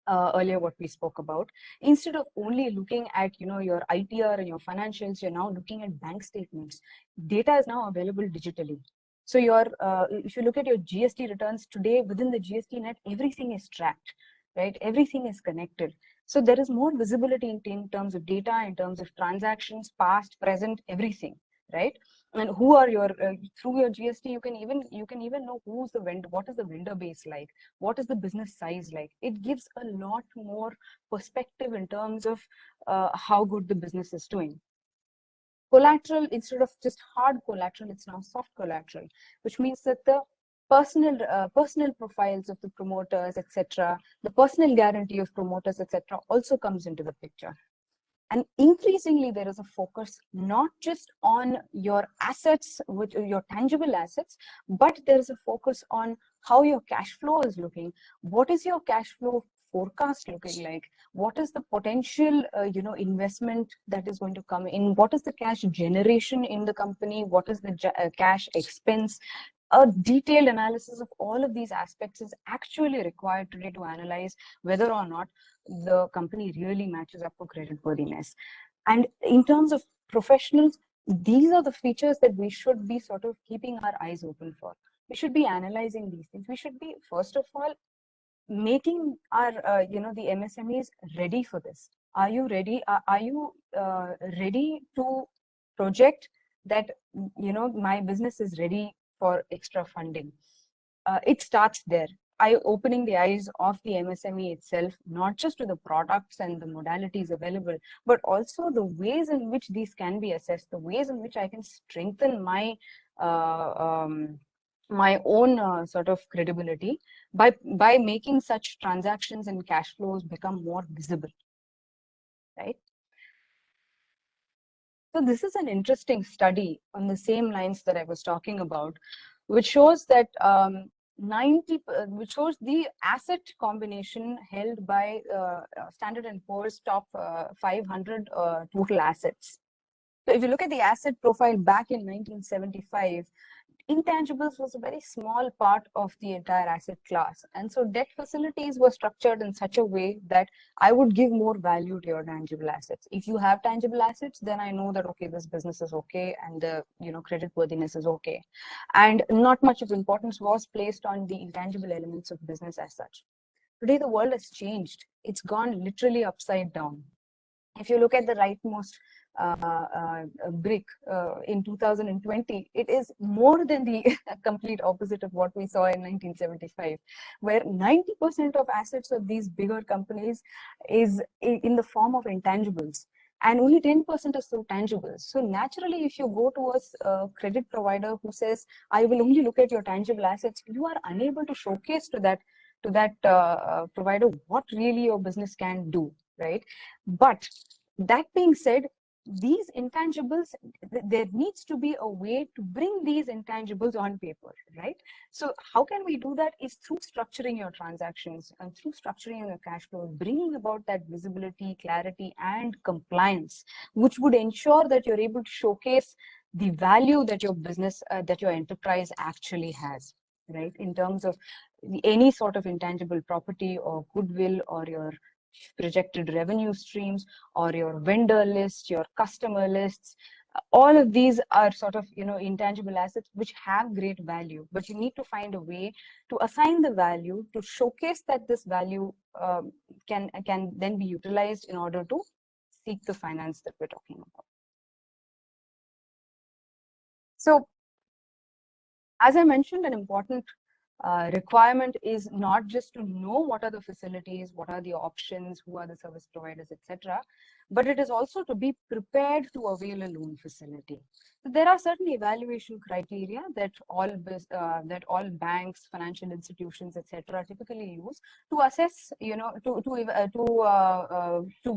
earlier what we spoke about. Instead of only looking at your ITR and your financials, you're now looking at bank statements. Data is now available digitally. So if you look at your GST returns today, within the GST net, everything is tracked, right? Everything is connected. So there is more visibility in terms of data, in terms of transactions, past, present, everything, right? And who are your through your GST, you can even know who's the vendor, what is the vendor base like, what is the business size like. It gives a lot more perspective in terms of how good the business is doing. Collateral, instead of just hard collateral, it's now soft collateral, which means that the personal profiles of the promoters, etc., the personal guarantee of promoters, etc., also comes into the picture. And increasingly, there is a focus not just on your assets, your tangible assets, but there is a focus on how your cash flow is looking. What is your cash flow forecast looking like? What is the potential, investment that is going to come in? What is the cash generation in the company? What is the cash expense? A detailed analysis of all of these aspects is actually required today to analyze whether or not the company really matches up for creditworthiness. And in terms of professionals, these are the features that we should be sort of keeping our eyes open for. We should be analyzing these things. We should be, first of all, making our, the MSMEs ready for this. Are you ready? Are you ready to project that, my business is ready for extra funding? It starts there. Opening the eyes of the MSME itself, not just to the products and the modalities available, but also the ways in which these can be assessed, the ways in which I can strengthen my my own sort of credibility by making such transactions and cash flows become more visible, right? So this is an interesting study on the same lines that I was talking about, which shows that which shows the asset combination held by Standard & Poor's top 500 total assets. So if you look at the asset profile back in 1975, intangibles was a very small part of the entire asset class. And so debt facilities were structured in such a way that I would give more value to your tangible assets. If you have tangible assets, then I know that, okay, this business is okay and the credit worthiness is okay. And not much of importance was placed on the intangible elements of business as such. Today, the world has changed. It's gone literally upside down. If you look at the rightmost brick in 2020, it is more than the complete opposite of what we saw in 1975, where 90% of assets of these bigger companies is in the form of intangibles, and only 10% is through tangibles. So naturally, if you go towards a credit provider who says, I will only look at your tangible assets, you are unable to showcase to that provider what really your business can do, right? But that being said, these intangibles, there needs to be a way to bring these intangibles on paper, right? So how can we do that is through structuring your transactions and through structuring your cash flow, bringing about that visibility, clarity, and compliance, which would ensure that you're able to showcase the value that your business, that your enterprise actually has, right? In terms of any sort of intangible property or goodwill or your projected revenue streams or your vendor list, your customer lists, all of these are sort of intangible assets which have great value, but you need to find a way to assign the value to showcase that this value can then be utilized in order to seek the finance that we're talking about. So as I mentioned, an important requirement is not just to know what are the facilities, what are the options, who are the service providers, etc., but it is also to be prepared to avail a loan facility. So there are certain evaluation criteria that all banks, financial institutions, etc., typically use to assess, to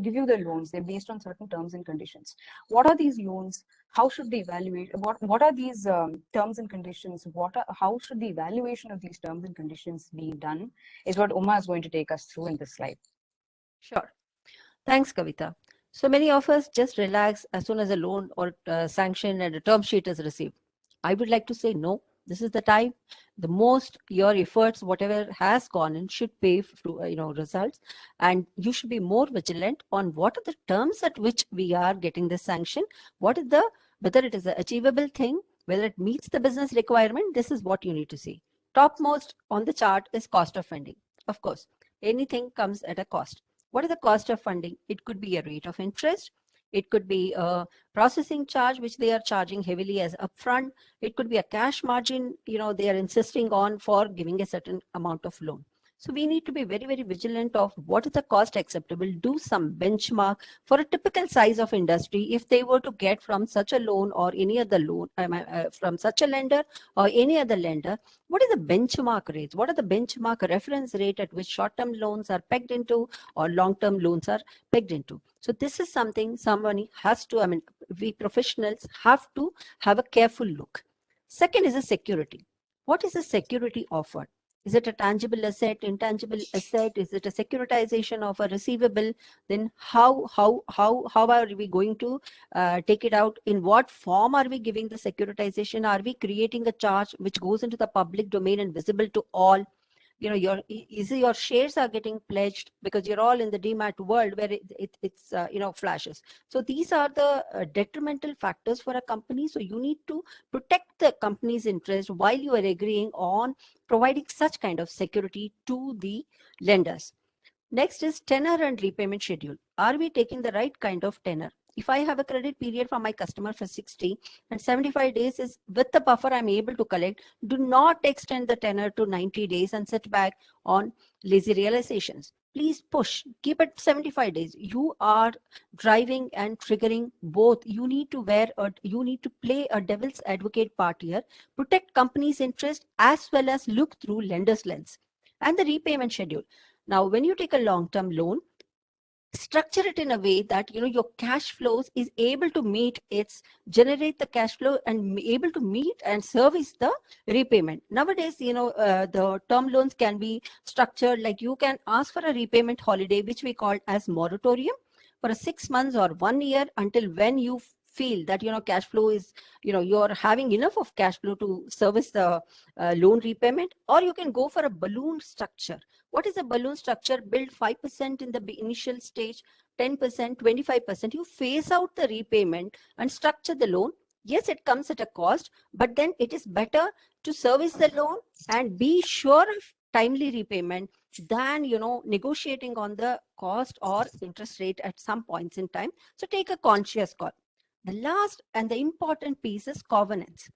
give you the loans. They're based on certain terms and conditions. What are these loans? How should they evaluate? What are these terms and conditions? How should the evaluation of these terms and conditions be done? Is what Uma is going to take us through in this slide. Sure. Thanks, Kavita. So many of us just relax as soon as a loan or sanction and a term sheet is received. I would like to say no. This is the time. The most your efforts, whatever has gone in, should pay through results, and you should be more vigilant on what are the terms at which we are getting this sanction. Whether it is an achievable thing, whether it meets the business requirement. This is what you need to see. Topmost on the chart is cost of funding. Of course, anything comes at a cost. What is the cost of funding? It could be a rate of interest. It could be a processing charge, which they are charging heavily as upfront. It could be a cash margin, they are insisting on for giving a certain amount of loan. So we need to be very, very vigilant of what is the cost acceptable, do some benchmark for a typical size of industry. If they were to get from such a loan or any other loan, from such a lender or any other lender, what is the benchmark rates? What are the benchmark reference rate at which short-term loans are pegged into or long-term loans are pegged into? So this is something somebody has to, we professionals have to have a careful look. Second is the security. What is the security offered? Is it a tangible asset, intangible asset? Is it a securitization of a receivable? Then how are we going to take it out? In what form are we giving the securitization? Are we creating a charge which goes into the public domain and visible to all? Your shares are getting pledged because you're all in the demat world where it's flashes. So these are the detrimental factors for a company. So you need to protect the company's interest while you are agreeing on providing such kind of security to the lenders. Next is tenor and repayment schedule. Are we taking the right kind of tenor? If I have a credit period for my customer for 60 and 75 days is with the buffer I'm able to collect, do not extend the tenor to 90 days and sit back on lazy realizations. Please push, keep it 75 days. You are driving and triggering both. You need to play a devil's advocate part here, protect company's interest as well as look through lender's lens. And the repayment schedule. Now, when you take a long-term loan, structure it in a way that your cash flows is able to generate the cash flow and able to meet and service the repayment. Nowadays, the term loans can be structured like you can ask for a repayment holiday, which we call as moratorium for 6 months or 1 year until when you feel that, cash flow is, you're having enough of cash flow to service the loan repayment, or you can go for a balloon structure. What is a balloon structure? Build 5% in the initial stage, 10%, 25%. You phase out the repayment and structure the loan. Yes, it comes at a cost, but then it is better to service the loan and be sure of timely repayment than, negotiating on the cost or interest rate at some points in time. So take a conscious call. The last and the important piece is covenants.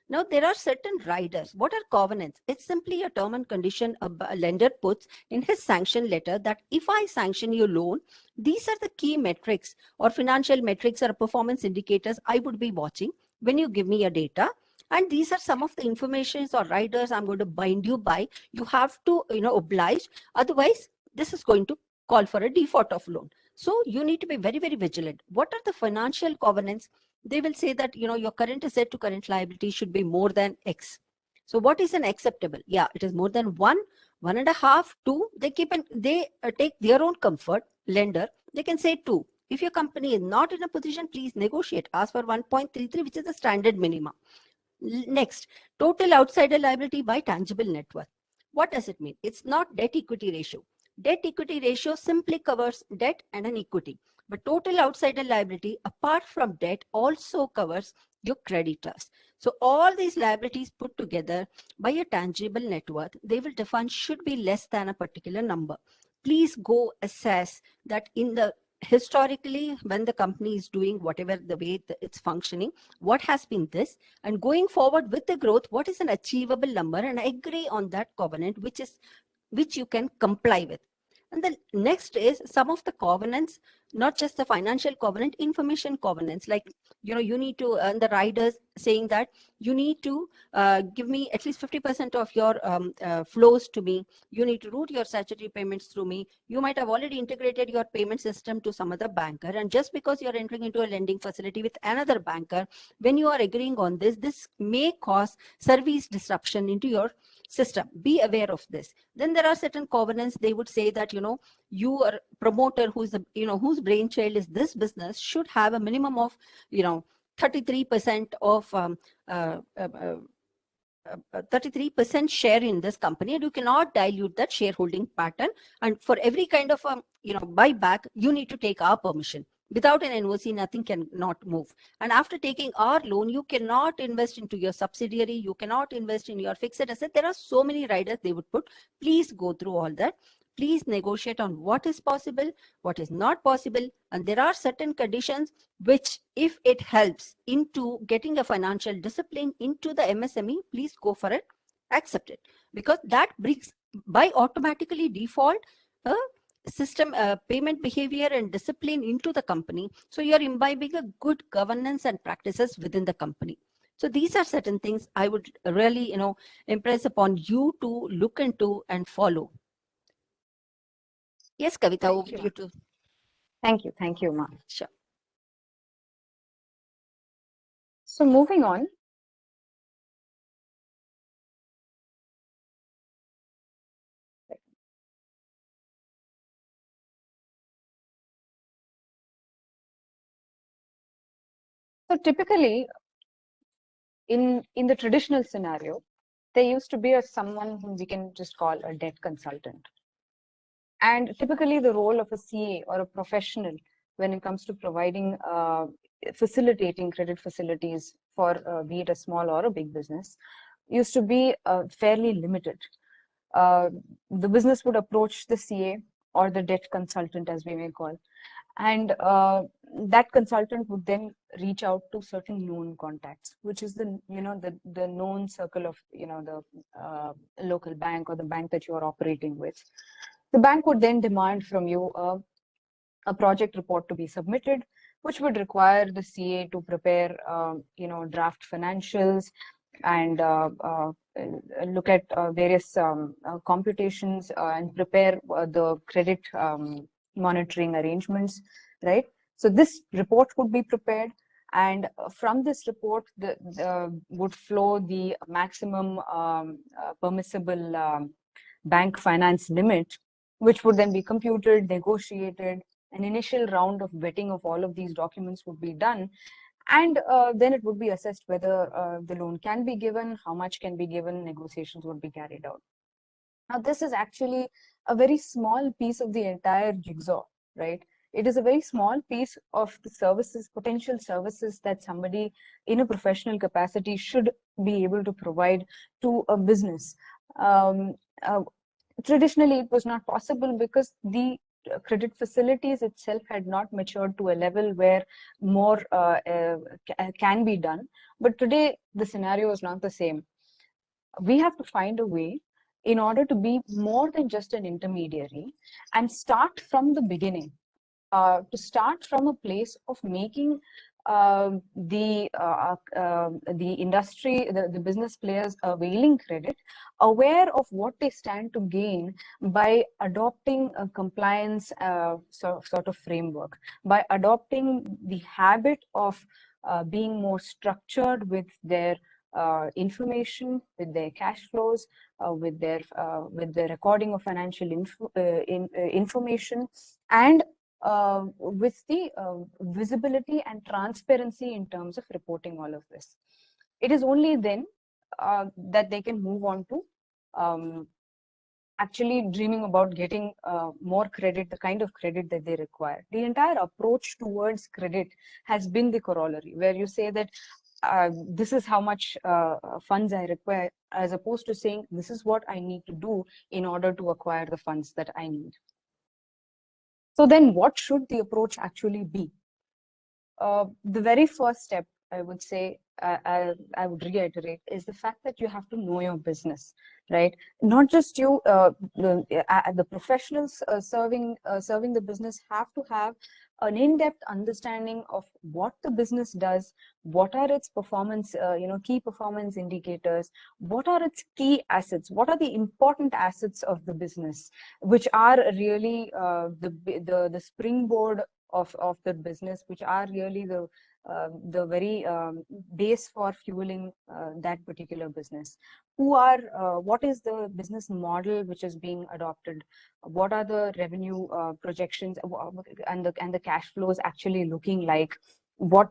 Now, there are certain riders. What are covenants? It's simply a term and condition a lender puts in his sanction letter that if I sanction your loan, these are the key metrics or financial metrics or performance indicators I would be watching when you give me your data. And these are some of the informations or riders I'm going to bind you by. You have to, oblige. Otherwise, this is going to call for a default of loan. So you need to be very, very vigilant. What are the financial covenants? They will say that, your current asset to current liability should be more than X. So what is an acceptable? Yeah, it is more than 1, 1.5, 2. They take their own comfort, lender. They can say 2. If your company is not in a position, please negotiate. Ask for 1.33, which is the standard minimum. Next, total outsider liability by tangible net worth. What does it mean? It's not debt equity ratio. Debt equity ratio simply covers debt and an equity. But total outsider liability, apart from debt, also covers your creditors. So all these liabilities put together by a tangible net worth, they will define should be less than a particular number. Please go assess that in the historically, when the company is doing whatever the way it's functioning, what has been this, and going forward with the growth, what is an achievable number, and agree on that covenant which you can comply with. And the next is some of the covenants, not just the financial covenant, information covenants, like, you need to, and the riders saying that you need to give me at least 50% of your flows to me. You need to route your statutory payments through me. You might have already integrated your payment system to some other banker. And just because you're entering into a lending facility with another banker, when you are agreeing on this, this may cause service disruption into your system. Be aware of this. Then there are certain covenants. They would say that, you are promoter who's the, whose brainchild is this business should have a minimum of, 33% of 33% share in this company, and you cannot dilute that shareholding pattern. And for every kind of buyback, you need to take our permission. Without an NOC, nothing cannot move. And after taking our loan, you cannot invest into your subsidiary. You cannot invest in your fixed asset. There are so many riders they would put. Please go through all that. Please negotiate on what is possible, what is not possible. And there are certain conditions which, if it helps into getting a financial discipline into the MSME, please go for it, accept it. Because that brings by automatically default a system, payment behavior and discipline into the company. So you're imbibing a good governance and practices within the company. So these are certain things I would really, impress upon you to look into and follow. Yes, Kavita, over to you too. Thank you, Ma. Sure. So moving on. So typically, in the traditional scenario, there used to be someone whom we can just call a debt consultant. And typically the role of a CA or a professional when it comes to providing, facilitating credit facilities for be it a small or a big business used to be fairly limited. The business would approach the CA or the debt consultant, as we may call, and that consultant would then reach out to certain known contacts, which is the known circle of the local bank or the bank that you are operating with. The bank would then demand from you a project report to be submitted, which would require the CA to prepare draft financials and look at various computations and prepare the credit monitoring arrangements, right? So this report would be prepared, and from this report would flow the maximum permissible bank finance limit, which would then be computed, negotiated. An initial round of vetting of all of these documents would be done, And then it would be assessed whether the loan can be given, how much can be given, negotiations would be carried out. Now, this is actually a very small piece of the entire jigsaw, right? It is a very small piece of the services, potential services that somebody in a professional capacity should be able to provide to a business. Um, uh, Traditionally, it was not possible because the credit facilities itself had not matured to a level where more can be done. But today, the scenario is not the same. We have to find a way in order to be more than just an intermediary and start from the beginning, to start from a place of making the industry, the business players availing credit, aware of what they stand to gain by adopting a compliance sort of framework, by adopting the habit of being more structured with their information, with their cash flows, with the recording of financial information, and with the visibility and transparency in terms of reporting all of this. It is only then that they can move on to actually dreaming about getting more credit, the kind of credit that they require. The entire approach towards credit has been the corollary, where you say that this is how much funds I require, as opposed to saying this is what I need to do in order to acquire the funds that I need. So then what should the approach actually be? The very first step, I would say, I would reiterate, is the fact that you have to know your business, right? Not just you, the professionals serving the business have to have an in-depth understanding of what the business does, what are its performance, key performance indicators, what are its key assets, what are the important assets of the business, which are really the springboard of the business, which are really the very base for fueling that particular business. What is the business model which is being adopted? What are the revenue projections and the cash flows actually looking like? What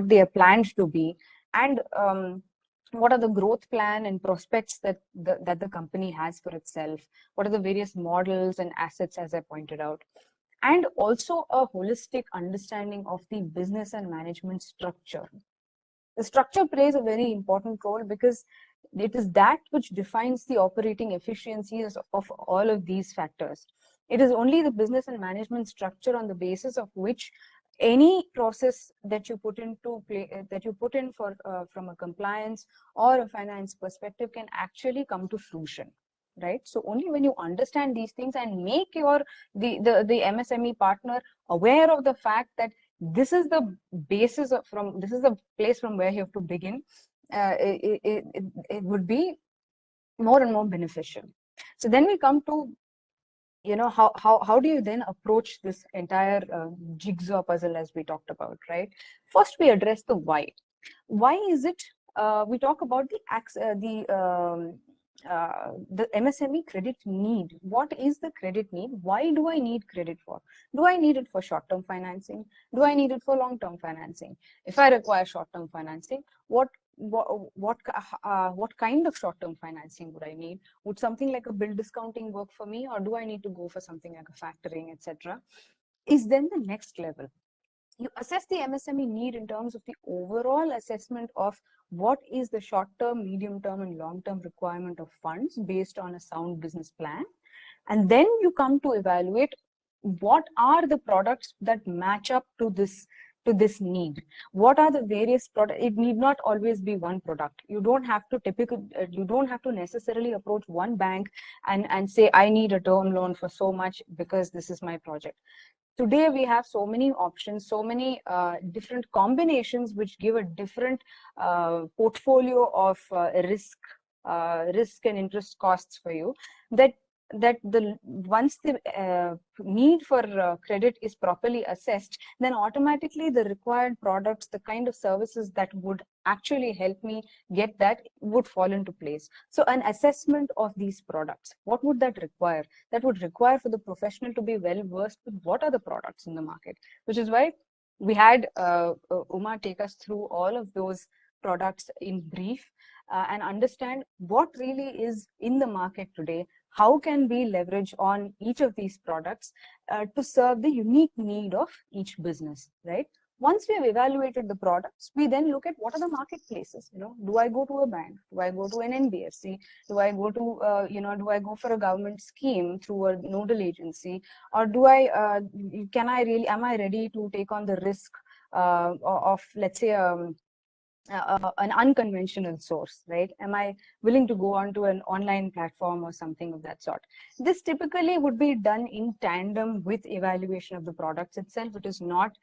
they are planned to be, and what are the growth plan and prospects that the company has for itself? What are the various models and assets, as I pointed out? And also a holistic understanding of the business and management structure. The structure plays a very important role because it is that which defines the operating efficiencies of all of these factors. It is only the business and management structure on the basis of which any process that you put into play, that you put in for from a compliance or a finance perspective, can actually come to fruition. Right. So only when you understand these things and make your the MSME partner aware of the fact that this is the basis of this is the place from where you have to begin, it would be more and more beneficial. So then we come to, how do you then approach this entire jigsaw puzzle, as we talked about, right? First, we address the why. Why is it we talk about the MSME credit need? What is the credit need? Why do I need credit for? Do I need it for short-term financing? Do I need it for long-term financing? If I require short-term financing, what kind of short-term financing would I need? Would something like a bill discounting work for me, or do I need to go for something like a factoring, etc.? Is then the next level. You assess the MSME need in terms of the overall assessment of what is the short-term, medium-term, and long-term requirement of funds based on a sound business plan. And then you come to evaluate what are the products that match up to this need. What are the various products? It need not always be one product. You don't have to necessarily approach one bank and say, I need a term loan for so much because this is my project. Today, we have so many options, so many different combinations which give a different portfolio of risk and interest costs for you, that once the need for credit is properly assessed, then automatically the required products, the kind of services that would actually help me get that, would fall into place. So an assessment of these products, what would that require? That would require for the professional to be well versed with what are the products in the market, which is why We had Uma take us through all of those products in brief and understand what really is in the market today. How can we leverage on each of these products to serve the unique need of each business, right? Once we have evaluated the products, we then look at what are the marketplaces. Do I go to a bank? Do I go to an NBFC? Do I go to, do I go for a government scheme through a nodal agency? Or do I, am I ready to take on the risk of, let's say, an unconventional source, right? Am I willing to go onto an online platform or something of that sort? This typically would be done in tandem with evaluation of the products itself. It is not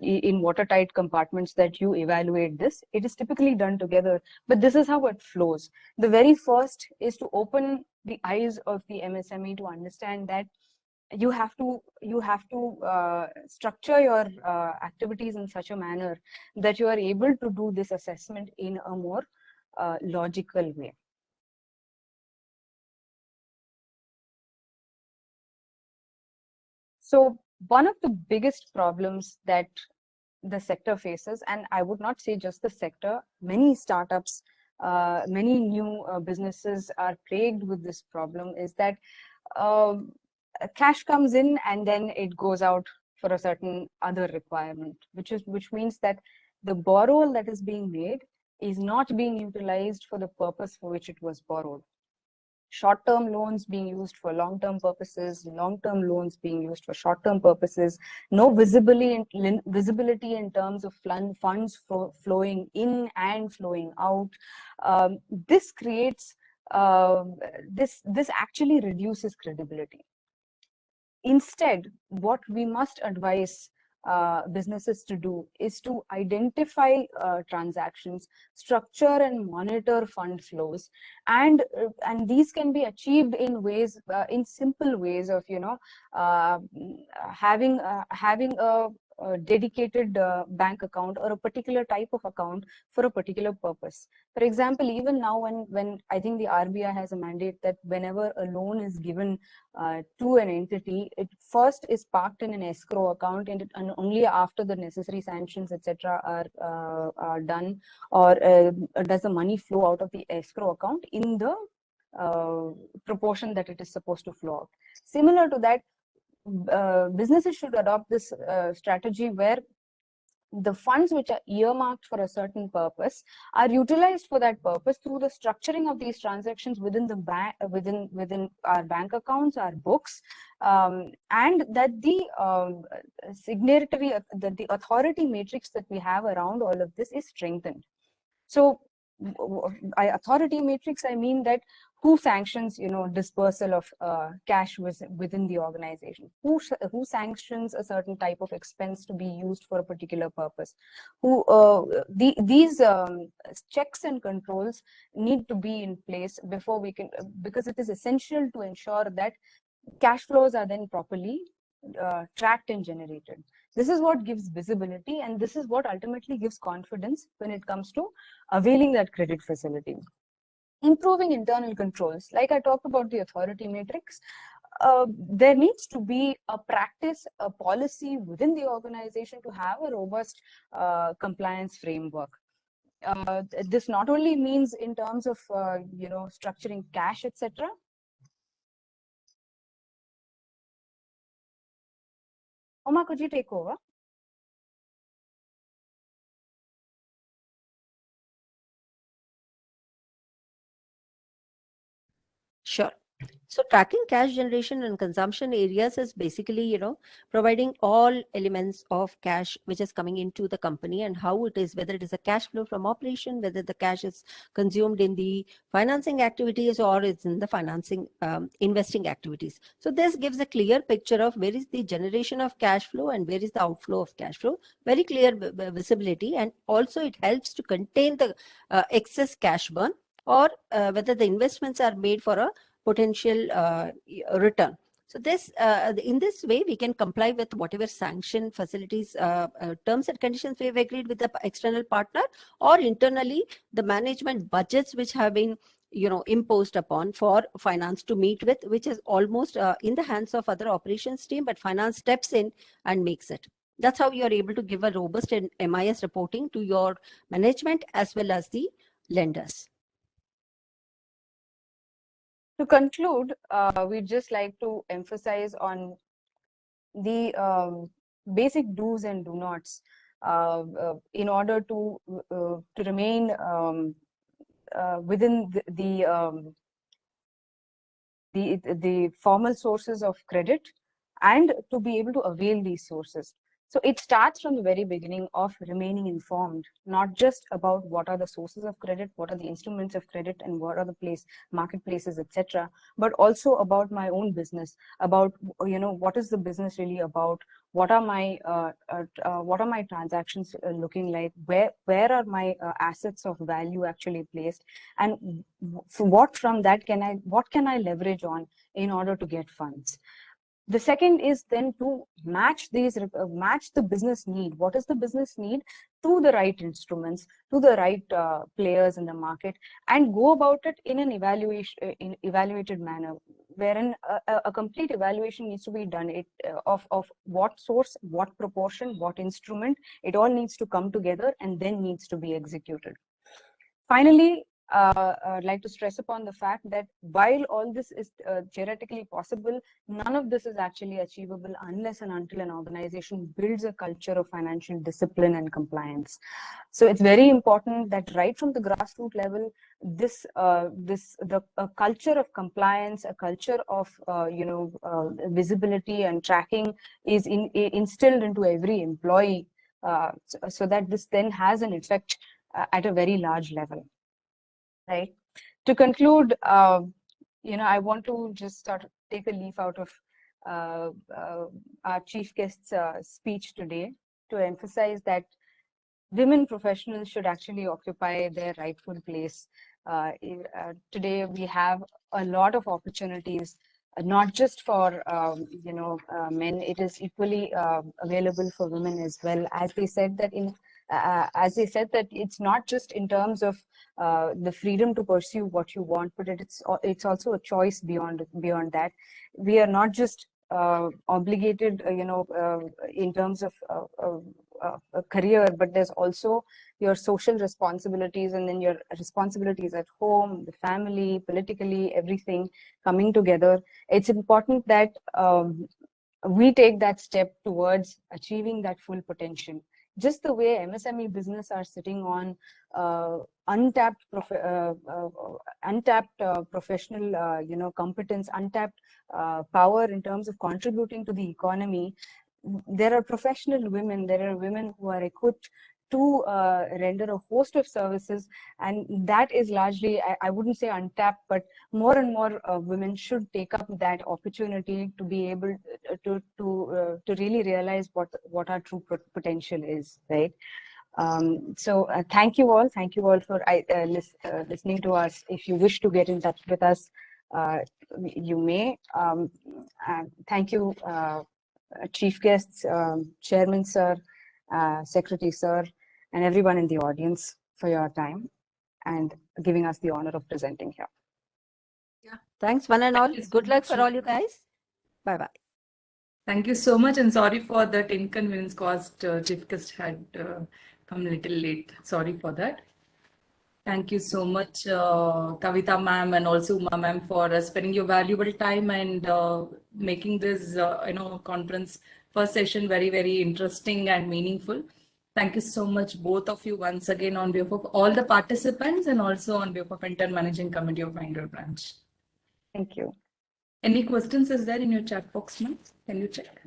in watertight compartments that you evaluate this. It is typically done together, but this is how it flows. The very first is to open the eyes of the MSME to understand that you have to structure your activities in such a manner that you are able to do this assessment in a more logical way. So one of the biggest problems that the sector faces, and I would not say just the sector, many startups, many new businesses are plagued with this problem, is that cash comes in and then it goes out for a certain other requirement, which means that the borrowal that is being made is not being utilized for the purpose for which it was borrowed. Short-term loans being used for long-term purposes, long-term loans being used for short-term purposes, no visibility in terms of funds flowing in and flowing out. This creates, this actually reduces credibility. Instead, what we must advise businesses to do is to identify transactions, structure and monitor fund flows, and these can be achieved in ways, in simple ways of having a dedicated bank account or a particular type of account for a particular purpose. For example, even now when I think the RBI has a mandate that whenever a loan is given to an entity, it first is parked in an escrow account, and only after the necessary sanctions, etc., are done, or does the money flow out of the escrow account in the proportion that it is supposed to flow out. Similar to that, businesses should adopt this strategy where the funds which are earmarked for a certain purpose are utilized for that purpose through the structuring of these transactions within the bank, within our bank accounts, our books, and that the signatory, that the authority matrix that we have around all of this is strengthened. So authority matrix, I mean that who sanctions, dispersal of cash within the organization, who sanctions a certain type of expense to be used for a particular purpose, these checks and controls need to be in place before we can, because it is essential to ensure that cash flows are then properly tracked and generated. This is what gives visibility, and this is what ultimately gives confidence when it comes to availing that credit facility. Improving internal controls, like I talked about the authority matrix, there needs to be a practice, a policy within the organization to have a robust compliance framework. This not only means in terms of structuring cash, etc. Oma, could you take over? Sure. So tracking cash generation and consumption areas is basically, providing all elements of cash which is coming into the company and how it is, whether it is a cash flow from operation, whether the cash is consumed in the financing activities or it's in the financing investing activities. So this gives a clear picture of where is the generation of cash flow and where is the outflow of cash flow, very clear visibility, and also it helps to contain the excess cash burn, or whether the investments are made for a potential return. So this, in this way, we can comply with whatever sanction facilities, terms and conditions we have agreed with the external partner, or internally the management budgets which have been imposed upon for finance to meet with, which is almost in the hands of other operations team, but finance steps in and makes it. That's how you are able to give a robust and MIS reporting to your management as well as the lenders. To conclude, we'd just like to emphasize on the basic do's and do nots in order to remain within the formal sources of credit and to be able to avail these sources. So it starts from the very beginning of remaining informed, not just about what are the sources of credit, what are the instruments of credit, and what are the marketplaces, etc., but also about my own business, about what is the business really about, what are my transactions looking like, where are my assets of value actually placed, and what from that what can I leverage on in order to get funds. The second is then to match the business need. What is the business need to the right instruments, to the right players in the market, and go about it in an evaluated manner, wherein a complete evaluation needs to be done of what source, what proportion, what instrument. It all needs to come together and then needs to be executed. Finally, I'd like to stress upon the fact that while all this is theoretically possible, none of this is actually achievable unless and until an organization builds a culture of financial discipline and compliance. So it's very important that right from the grassroots level, the culture of compliance, a culture of visibility and tracking is instilled into every employee, so that this then has an effect at a very large level, right? To conclude, I want to just sort of take a leaf out of our chief guest's speech today to emphasize that women professionals should actually occupy their rightful place. Today, we have a lot of opportunities, not just for men. It is equally available for women as well. As they said that it's not just in terms of the freedom to pursue what you want, but it's also a choice beyond that. We are not just obligated, in terms of a career, but there's also your social responsibilities, and then your responsibilities at home, the family, politically, everything coming together. It's important that we take that step towards achieving that full potential. Just the way MSME business are sitting on untapped professional competence, untapped power in terms of contributing to the economy. There are professional women, there are women who are equipped to render a host of services, and that is largely, I wouldn't say untapped, but more and more women should take up that opportunity to be able to really realize what our true potential is, right? So thank you all for listening to us. If you wish to get in touch with us, you may. Thank you, chief guests, chairman sir, secretary sir, and everyone in the audience for your time and giving us the honor of presenting here. Yeah, thanks one and all. Good luck for all you guys. Bye bye. Thank you so much, and sorry for that inconvenience caused. Chief guest had come a little late. Sorry for that. Thank you so much, Kavita ma'am, and also Uma ma'am, for spending your valuable time and making this conference first session very, very interesting and meaningful. Thank you so much, both of you, once again, on behalf of all the participants and also on behalf of entire managing committee of Bangalore branch. Thank you. Any questions is there in your chat box, ma'am? Can you check?